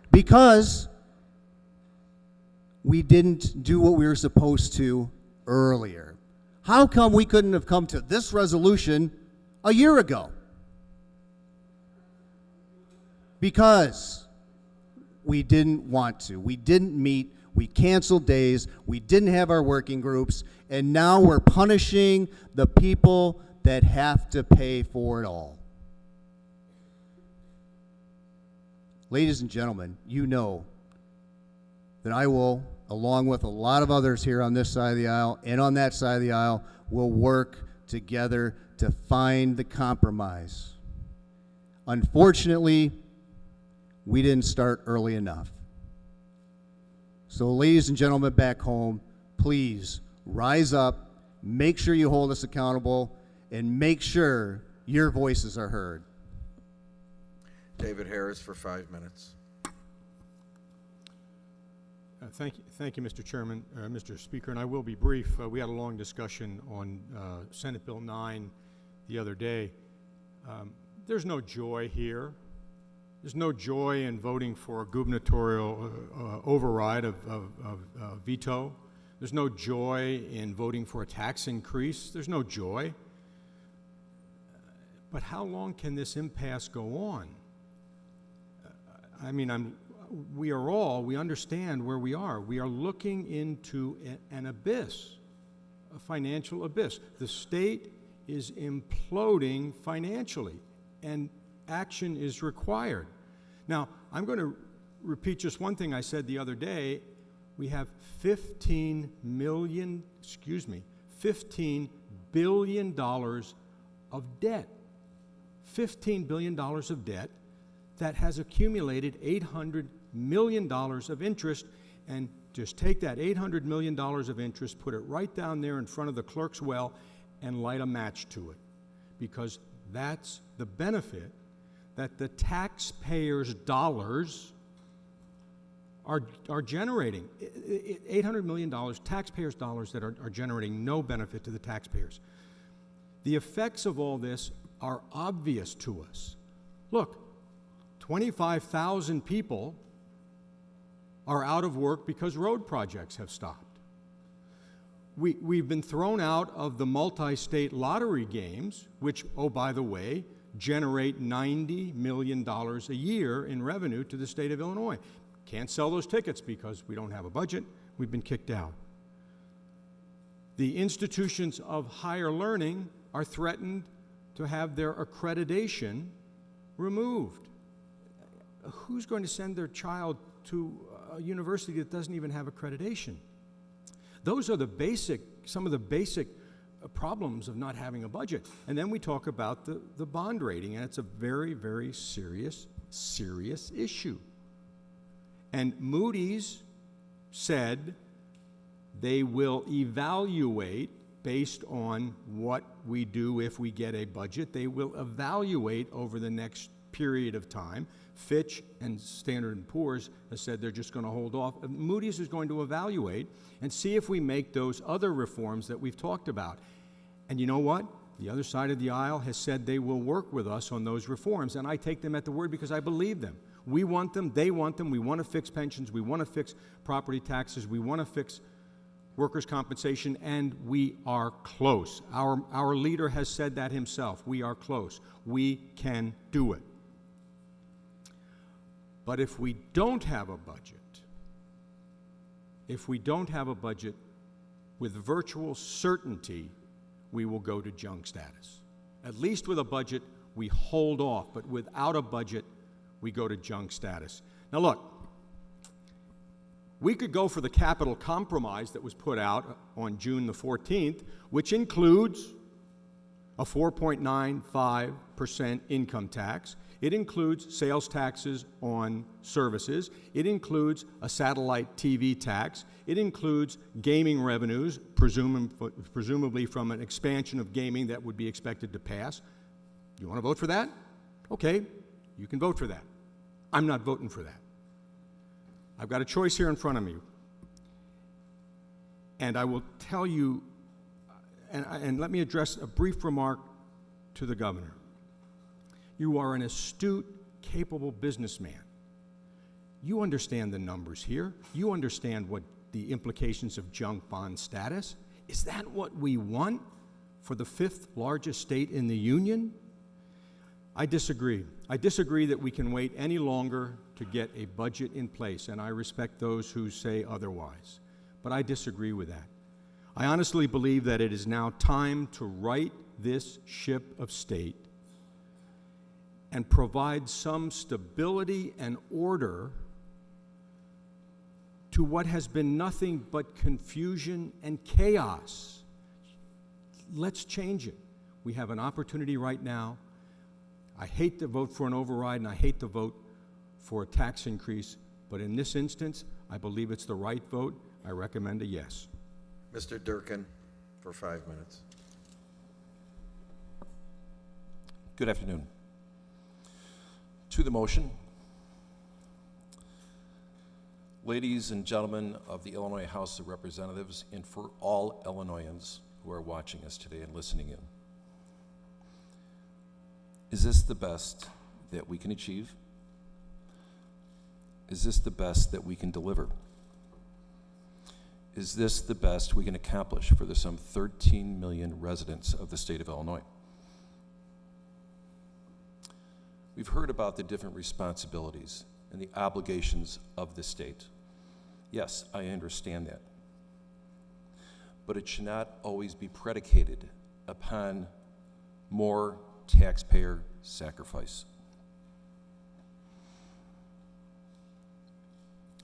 S20: Because we didn't do what we were supposed to earlier. How come we couldn't have come to this resolution a year ago? Because we didn't want to. We didn't meet. We canceled days. We didn't have our working groups. And now we're punishing the people that have to pay for it all. Ladies and gentlemen, you know that I will, along with a lot of others here on this side of the aisle and on that side of the aisle, will work together to find the compromise. Unfortunately, we didn't start early enough. So, ladies and gentlemen back home, please rise up, make sure you hold us accountable, and make sure your voices are heard.
S13: David Harris for 5 minutes.
S21: Thank you, Mr. Chairman, Mr. Speaker, and I will be brief. We had a long discussion on Senate Bill 9 the other day. There's no joy here. There's no joy in voting for a gubernatorial override of veto. There's no joy in voting for a tax increase. There's no joy. But how long can this impasse go on? I mean, we understand where we are. We are looking into an abyss, a financial abyss. The state is imploding financially, and action is required. Now, I'm going to repeat just one thing I said the other day. We have $15 billion of debt. $15 billion of debt that has accumulated $800 million of interest, and just take that $800 million of interest, put it right down there in front of the clerk's well, and light a match to it. Because that's the benefit that the taxpayers' dollars are generating. $800 million, taxpayers' dollars that are generating no benefit to the taxpayers. The effects of all this are obvious to us. Look, 25,000 people are out of work because road projects have stopped. We've been thrown out of the multi-state lottery games, which, oh, by the way, generate $90 million a year in revenue to the state of Illinois. Can't sell those tickets because we don't have a budget. We've been kicked out. The institutions of higher learning are threatened to have their accreditation removed. Who's going to send their child to a university that doesn't even have accreditation? Those are some of the basic problems of not having a budget. And then we talk about the bond rating, and it's a very, very serious issue. And Moody's said they will evaluate based on what we do if we get a budget. They will evaluate over the next period of time. Fitch and Standard & Poor's has said they're just going to hold off. Moody's is going to evaluate and see if we make those other reforms that we've talked about. And you know what? The other side of the aisle has said they will work with us on those reforms, and I take them at the word because I believe them. We want them, they want them, we want to fix pensions, we want to fix property taxes, we want to fix workers' compensation, and we are close. Our leader has said that himself. We are close. We can do it. But if we don't have a budget, with virtual certainty, we will go to junk status. At least with a budget, we hold off, but without a budget, we go to junk status. Now look, we could go for the capital compromise that was put out on June the 14th, which includes a 4.95% income tax. It includes sales taxes on services. It includes a satellite TV tax. It includes gaming revenues, presumably from an expansion of gaming that would be expected to pass. You want to vote for that? Okay, you can vote for that. I'm not voting for that. I've got a choice here in front of me. And I will tell you, and let me address a brief remark to the governor. You are an astute, capable businessman. You understand the numbers here. You understand what the implications of junk bond status. Is that what we want for the fifth largest state in the union? I disagree. I disagree that we can wait any longer to get a budget in place, and I respect those who say otherwise. But I disagree with that. I honestly believe that it is now time to right this ship of state and provide some stability and order to what has been nothing but confusion and chaos. Let's change it. We have an opportunity right now. I hate to vote for an override, and I hate to vote for a tax increase, but in this instance, I believe it's the right vote. I recommend a yes.
S13: Mr. Durkin for 5 minutes.
S3: Good afternoon. To the motion, ladies and gentlemen of the Illinois House of Representatives, and for all Illinoisans who are watching us today and listening in. Is this the best that we can achieve? Is this the best that we can deliver? Is this the best we can accomplish for the some 13 million residents of the state of Illinois? We've heard about the different responsibilities and the obligations of the state. Yes, I understand that. But it should not always be predicated upon more taxpayer sacrifice.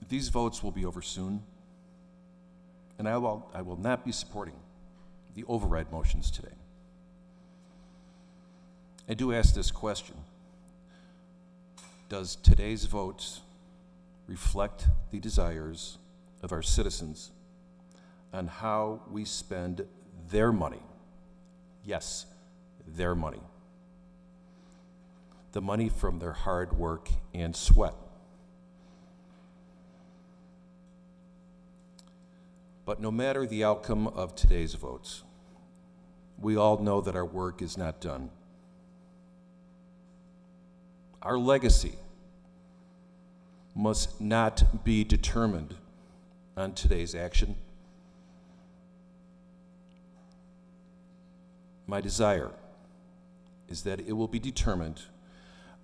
S3: These votes will be over soon, and I will not be supporting the override motions today. I do ask this question. Does today's vote reflect the desires of our citizens on how we spend their money? Yes, their money. the money from their hard work and sweat. But no matter the outcome of today's votes, we all know that our work is not done. Our legacy must not be determined on today's action. My desire is that it will be determined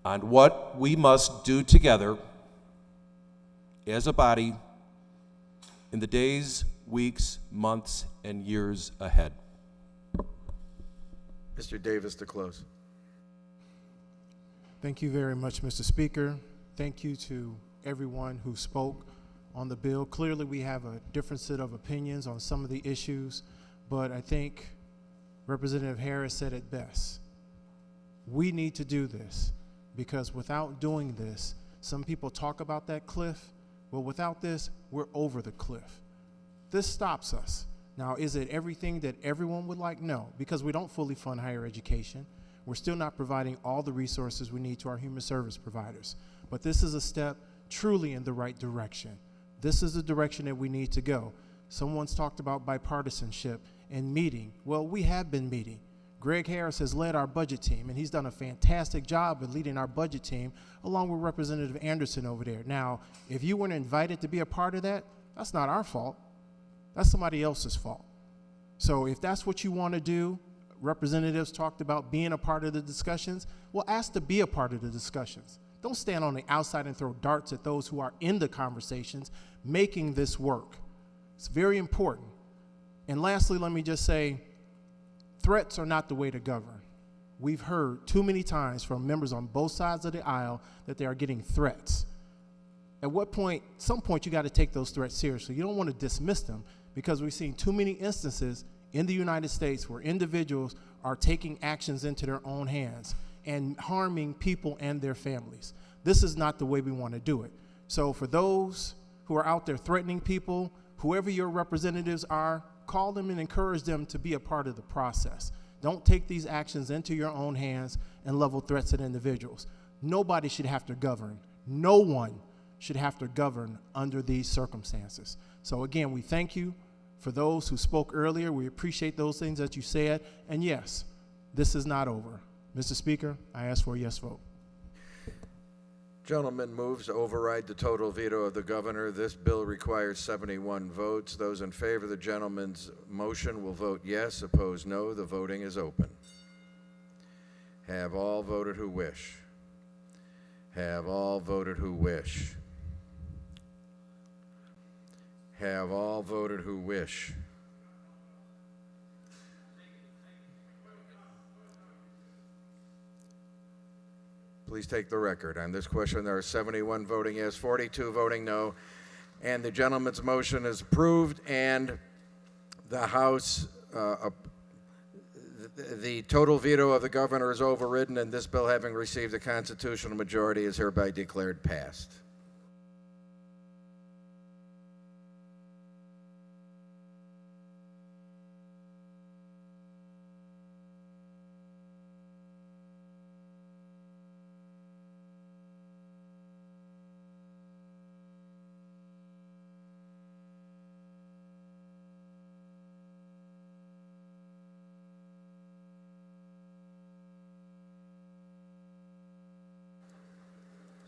S3: on what we must do together as a body in the days, weeks, months, and years ahead.
S13: Mr. Davis to close.
S1: Thank you very much, Mr. Speaker. Thank you to everyone who spoke on the bill. Clearly, we have a different set of opinions on some of the issues, but I think Representative Harris said it best. We need to do this because without doing this, some people talk about that cliff. Well, without this, we're over the cliff. This stops us. Now, is it everything that everyone would like? No, because we don't fully fund higher education. We're still not providing all the resources we need to our human service providers. But this is a step truly in the right direction. This is the direction that we need to go. Someone's talked about bipartisanship and meeting. Well, we have been meeting. Greg Harris has led our budget team, and he's done a fantastic job of leading our budget team, along with Representative Anderson over there. Now, if you weren't invited to be a part of that, that's not our fault. That's somebody else's fault. So if that's what you want to do, representatives talked about being a part of the discussions, well, ask to be a part of the discussions. Don't stand on the outside and throw darts at those who are in the conversations making this work. It's very important. And lastly, let me just say, threats are not the way to govern. We've heard too many times from members on both sides of the aisle that they are getting threats. At what point, some point, you got to take those threats seriously. You don't want to dismiss them because we've seen too many instances in the United States where individuals are taking actions into their own hands and harming people and their families. This is not the way we want to do it. So for those who are out there threatening people, whoever your representatives are, call them and encourage them to be a part of the process. Don't take these actions into your own hands and level threats at individuals. Nobody should have to govern. No one should have to govern under these circumstances. So again, we thank you for those who spoke earlier. We appreciate those things that you said. And yes, this is not over. Mr. Speaker, I ask for a yes vote.
S13: Gentleman moves to override the total veto of the governor. This bill requires 71 votes. Those in favor of the gentleman's motion will vote yes. Opposed, no. The voting is open. Have all voted who wish. Have all voted who wish. Have all voted who wish. Please take the record. On this question, there are 71 voting yes, 42 voting no, and the gentleman's motion is approved, and the House, the total veto of the governor is overridden, and this bill, having received a constitutional majority, is hereby declared passed.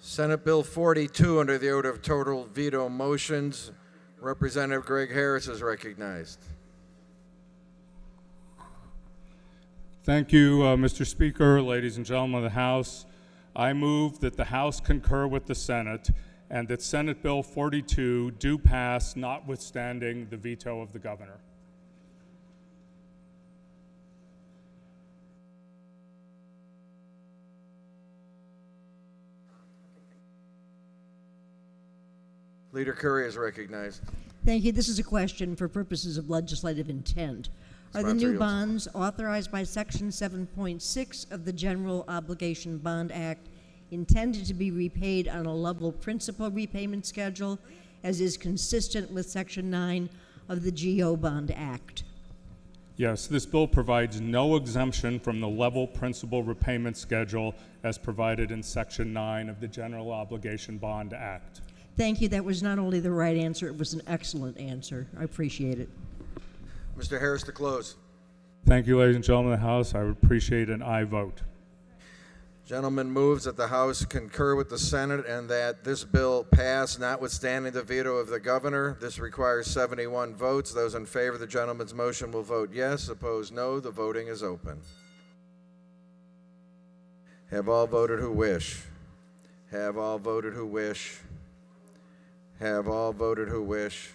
S13: Senate Bill 42, under the order of total veto motions, Representative Greg Harris is recognized.
S4: Thank you, Mr. Speaker, ladies and gentlemen of the House. I move that the House concur with the Senate and that Senate Bill 42 do pass, notwithstanding the veto of the governor.
S13: Leader Curry is recognized.
S22: Thank you. This is a question for purposes of legislative intent. Are the new bonds authorized by Section 7.6 of the General Obligation Bond Act intended to be repaid on a level principal repayment schedule, as is consistent with Section 9 of the GO Bond Act?
S4: Yes, this bill provides no exemption from the level principal repayment schedule as provided in Section 9 of the General Obligation Bond Act.
S22: Thank you. That was not only the right answer, it was an excellent answer. I appreciate it.
S13: Mr. Harris to close.
S4: Thank you, ladies and gentlemen of the House. I would appreciate an aye vote.
S13: Gentleman moves that the House concur with the Senate and that this bill pass, notwithstanding the veto of the governor. This requires 71 votes. Those in favor of the gentleman's motion will vote yes. Opposed, no. The voting is open. Have all voted who wish? Have all voted who wish? Have all voted who wish?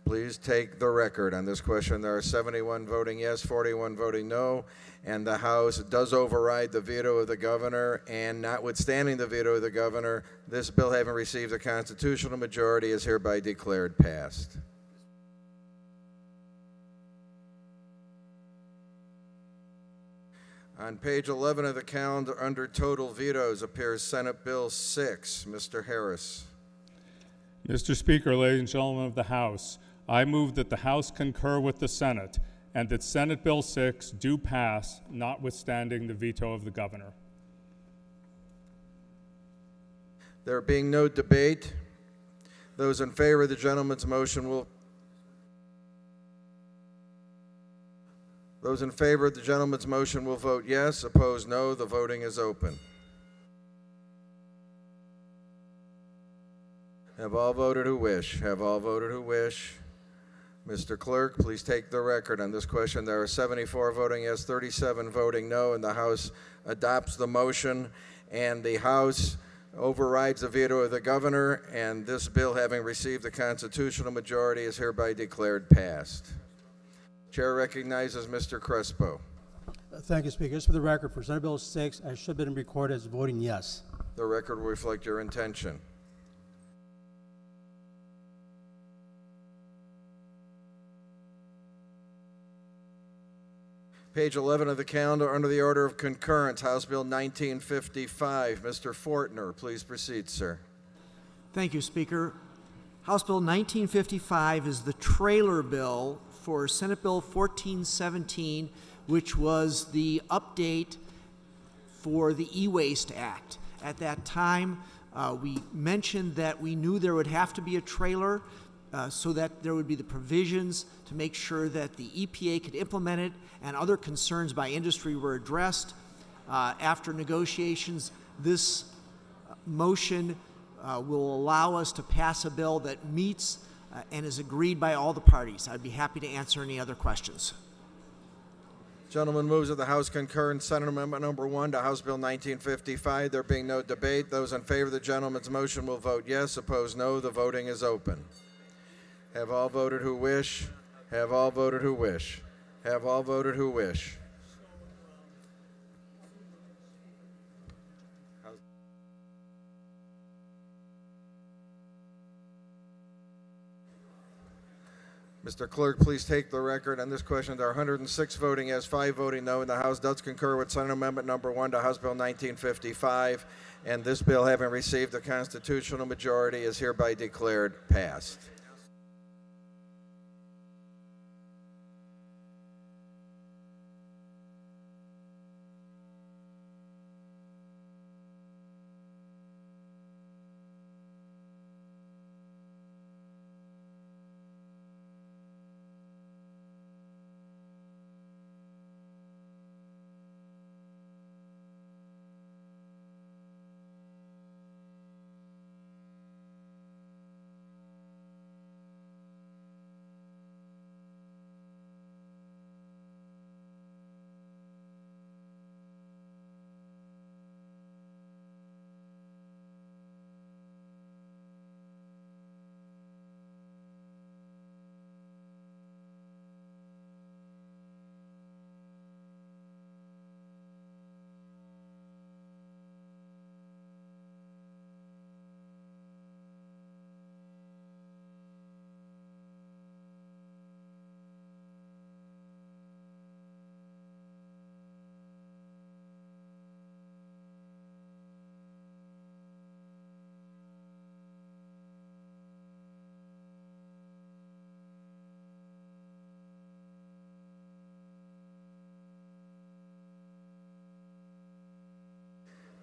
S13: Please take the record on this question. There are 71 voting yes, 41 voting no, and the House does override the veto of the governor, and notwithstanding the veto of the governor, this bill, having received a constitutional majority, is hereby declared passed. On page 11 of the calendar, under total vetoes, appears Senate Bill 6. Mr. Harris.
S4: Mr. Speaker, ladies and gentlemen of the House, I move that the House concur with the Senate and that Senate Bill 6 do pass, notwithstanding the veto of the governor.
S13: There being no debate, those in favor of the gentleman's motion will vote yes. Opposed, no. The voting is open. Have all voted who wish? Have all voted who wish? Mr. Clerk, please take the record on this question. There are 74 voting yes, 37 voting no, and the House adopts the motion, and the House overrides the veto of the governor, and this bill, having received a constitutional majority, is hereby declared passed. Chair recognizes Mr. Crespo.
S5: Thank you, Speaker. Just for the record, for Senate Bill 6, I should have been recorded as voting yes.
S13: The record will reflect your intention. Page 11 of the calendar, under the order of concurrence, House Bill 1955. Mr. Fortner, please proceed, sir.
S11: Thank you, Speaker. House Bill 1955 is the trailer bill for Senate Bill 1417, which was the update for the E-Waste Act. At that time, we mentioned that we knew there would have to be a trailer so that there would be the provisions to make sure that the EPA could implement it, and other concerns by industry were addressed. After negotiations, this motion will allow us to pass a bill that meets and is agreed by all the parties. I'd be happy to answer any other questions.
S13: Gentleman moves that the House concur in Senate Amendment Number 1 to House Bill 1955. There being no debate, those in favor of the gentleman's motion will vote yes. Opposed, no. The voting is open. Have all voted who wish? Have all voted who wish? Have all voted who wish? Mr. Clerk, please take the record on this question. There are 106 voting yes, 5 voting no, and the House does concur with Senate Amendment Number 1 to House Bill 1955, and this bill, having received a constitutional majority, is hereby declared passed.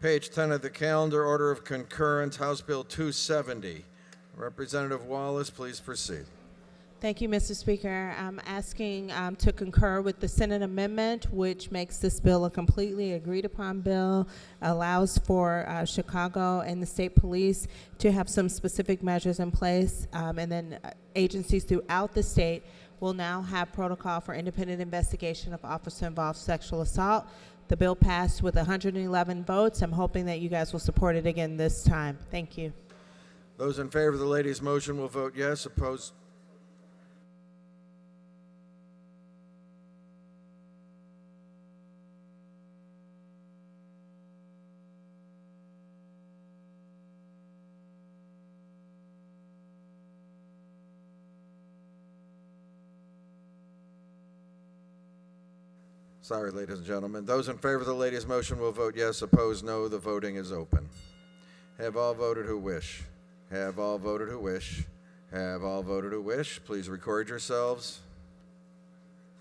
S13: Page 10 of the calendar, order of concurrent, House Bill 270. Representative Wallace, please proceed.
S6: Thank you, Mr. Speaker. I'm asking to concur with the Senate amendment, which makes this bill a completely agreed upon bill, allows for Chicago and the state police to have some specific measures in place, and then agencies throughout the state will now have protocol for independent investigation of officer-involved sexual assault. The bill passed with 111 votes. I'm hoping that you guys will support it again this time. Thank you.
S13: Those in favor of the lady's motion will vote yes. Opposed? Sorry, ladies and gentlemen. Those in favor of the lady's motion will vote yes. Opposed, no. The voting is open. Have all voted who wish. Have all voted who wish. Have all voted who wish. Please record yourselves.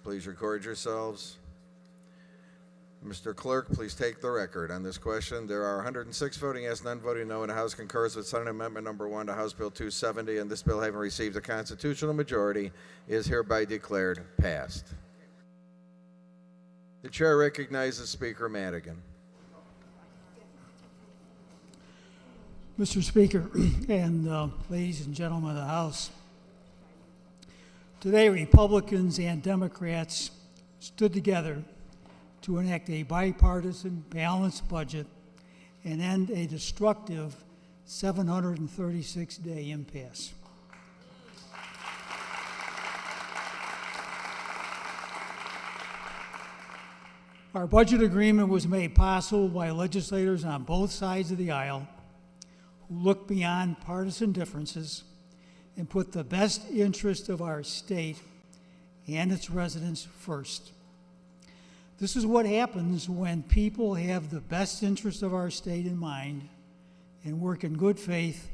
S13: Please record yourselves. Mr. Clerk, please take the record on this question. There are 106 voting yes, none voting no, and the House concurs with Senate Amendment Number 1 to House Bill 270, and this bill, having received a constitutional majority, is hereby declared passed. The chair recognizes Speaker Madigan.
S7: Mr. Speaker and ladies and gentlemen of the House, today Republicans and Democrats stood together to enact a bipartisan, balanced budget and end a destructive 736-day impasse. Our budget agreement was made possible by legislators on both sides of the aisle who looked beyond partisan differences and put the best interest of our state and its residents first. This is what happens when people have the best interest of our state in mind and work in good faith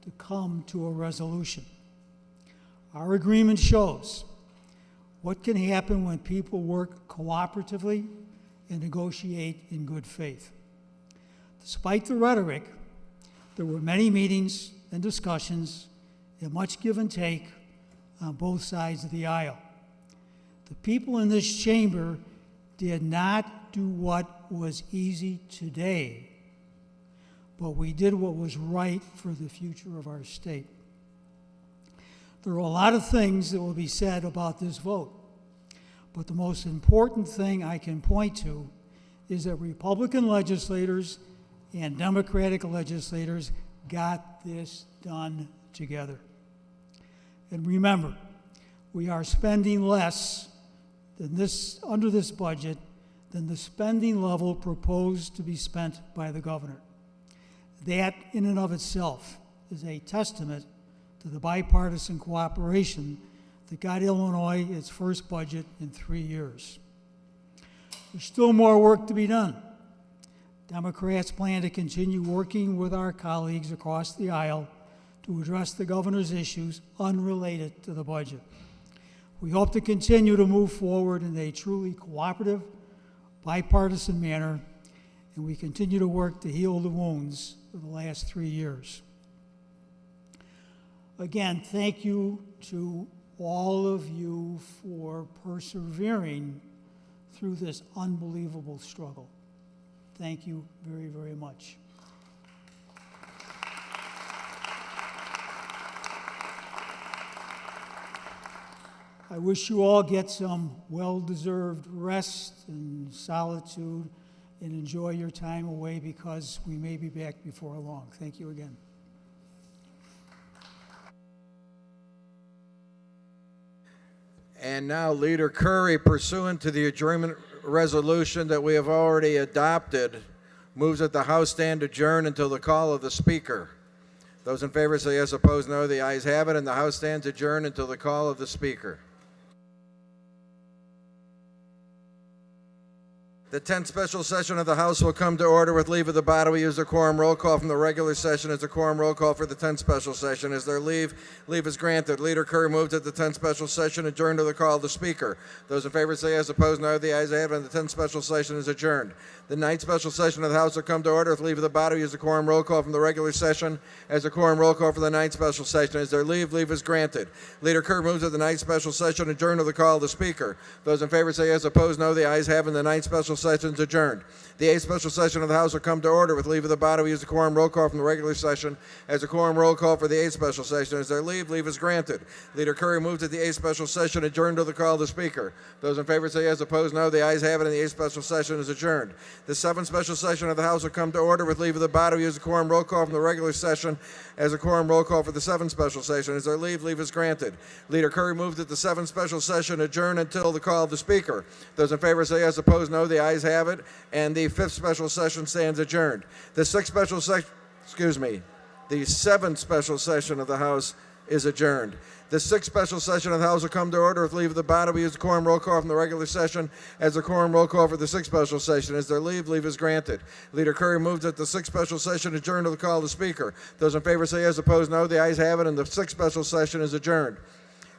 S7: to come to a resolution. Our agreement shows what can happen when people work cooperatively and negotiate in good faith. Despite the rhetoric, there were many meetings and discussions and much give and take on both sides of the aisle. The people in this chamber did not do what was easy today, but we did what was right for the future of our state. There are a lot of things that will be said about this vote, but the most important thing I can point to is that Republican legislators and Democratic legislators got this done together. And remember, we are spending less than this, under this budget, than the spending level proposed to be spent by the governor. That, in and of itself, is a testament to the bipartisan cooperation that got Illinois its first budget in 3 years. There's still more work to be done. Democrats plan to continue working with our colleagues across the aisle to address the governor's issues unrelated to the budget. We hope to continue to move forward in a truly cooperative, bipartisan manner, and we continue to work to heal the wounds of the last 3 years. Again, thank you to all of you for persevering through this unbelievable struggle. Thank you very, very much. I wish you all get some well-deserved rest and solitude and enjoy your time away because we may be back before long. Thank you again.
S13: And now Leader Curry, pursuant to the adjournment resolution that we have already adopted, moves that the House stand adjourned until the call of the Speaker. Those in favor say yes, opposed no. The ayes have it, and the House stands adjourned until the call of the Speaker. The 10th special session of the House will come to order with leave of the body. We use a quorum roll call from the regular session as a quorum roll call for the 10th special session. Is there leave? Leave is granted. Leader Curry moved that the 10th special session adjourn to the call of the Speaker. Those in favor say yes, opposed no. The ayes have it, and the 10th special session is adjourned. The 9th special session of the House will come to order with leave of the body. We use a quorum roll call from the regular session as a quorum roll call for the 9th special session. Is there leave? Leave is granted. Leader Curry moves that the 9th special session adjourn to the call of the Speaker. Those in favor say yes, opposed no. The ayes have it, and the 9th special session is adjourned. The 8th special session of the House will come to order with leave of the body. We use a quorum roll call from the regular session as a quorum roll call for the 8th special session. Is there leave? Leave is granted. Leader Curry moves that the 8th special session adjourn to the call of the Speaker. Those in favor say yes, opposed no. The ayes have it, and the 8th special session is adjourned. The 7th special session of the House will come to order with leave of the body. We use a quorum roll call from the regular session as a quorum roll call for the 7th special session. Is there leave? Leave is granted. Leader Curry moved that the 7th special session adjourn until the call of the Speaker. Those in favor say yes, opposed no. The ayes have it, and the 5th special session stands adjourned. The 6th special session, the 7th special session of the House is adjourned. The 6th special session of the House will come to order with leave of the body. We use the quorum roll call from the regular session as a quorum roll call for the 6th special session. Is there leave? Leave is granted. Leader Curry moves that the 6th special session adjourn to the call of the Speaker. Those in favor say yes, opposed no. The ayes have it, and the 6th special session is adjourned.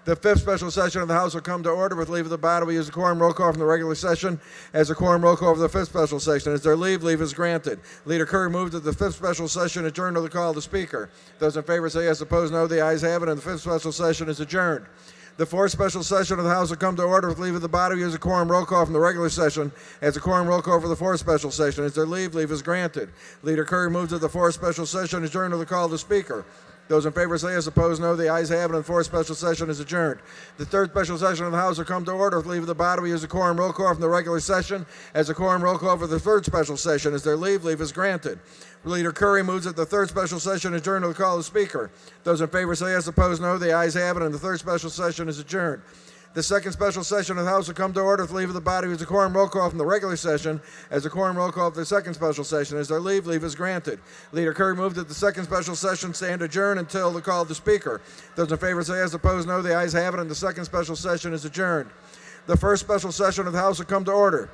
S13: The 5th special session of the House will come to order with leave of the body. We use a quorum roll call from the regular session as a quorum roll call for the 5th special session. Is there leave? Leave is granted. Leader Curry moved that the 5th special session adjourn to the call of the Speaker. Those in favor say yes, opposed no. The ayes have it, and the 5th special session is adjourned. The 4th special session of the House will come to order with leave of the body. We use a quorum roll call from the regular session as a quorum roll call for the 4th special session. Is there leave? Leave is granted. Leader Curry moves that the 4th special session adjourn to the call of the Speaker. Those in favor say yes, opposed no. The ayes have it, and the 4th special session is adjourned. The 3rd special session of the House will come to order with leave of the body. We use a quorum roll call from the regular session as a quorum roll call for the 3rd special session. Is there leave? Leave is granted. Leader Curry moves that the 3rd special session adjourn to the call of the Speaker. Those in favor say yes, opposed no. The ayes have it, and the 3rd special session is adjourned. The 2nd special session of the House will come to order with leave of the body. We use a quorum roll call from the regular session as a quorum roll call for the 2nd special session. Is there leave? Leave is granted. Leader Curry moved that the 2nd special session stand adjourned until the call of the Speaker. Those in favor say yes, opposed no. The ayes have it, and the 2nd special session is adjourned. The 1st special session of the House will come to order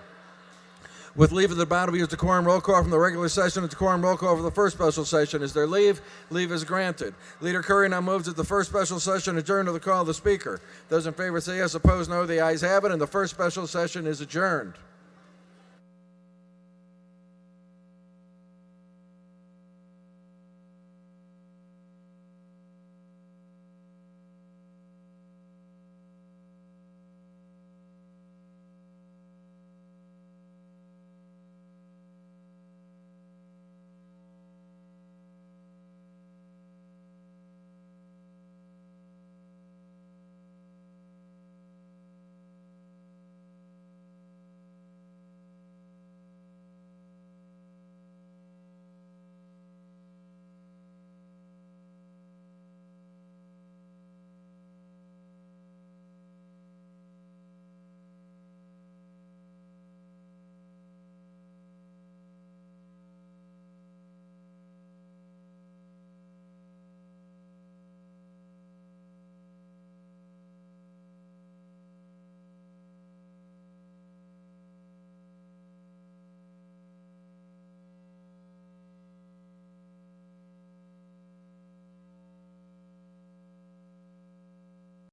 S13: with leave of the body. We use the quorum roll call from the regular session as the quorum roll call for the 1st special session. Is there leave? Leave is granted. Leader Curry now moves that the 1st special session adjourn to the call of the Speaker. Those in favor say yes, opposed no. The ayes have it, and the 1st special session is adjourned.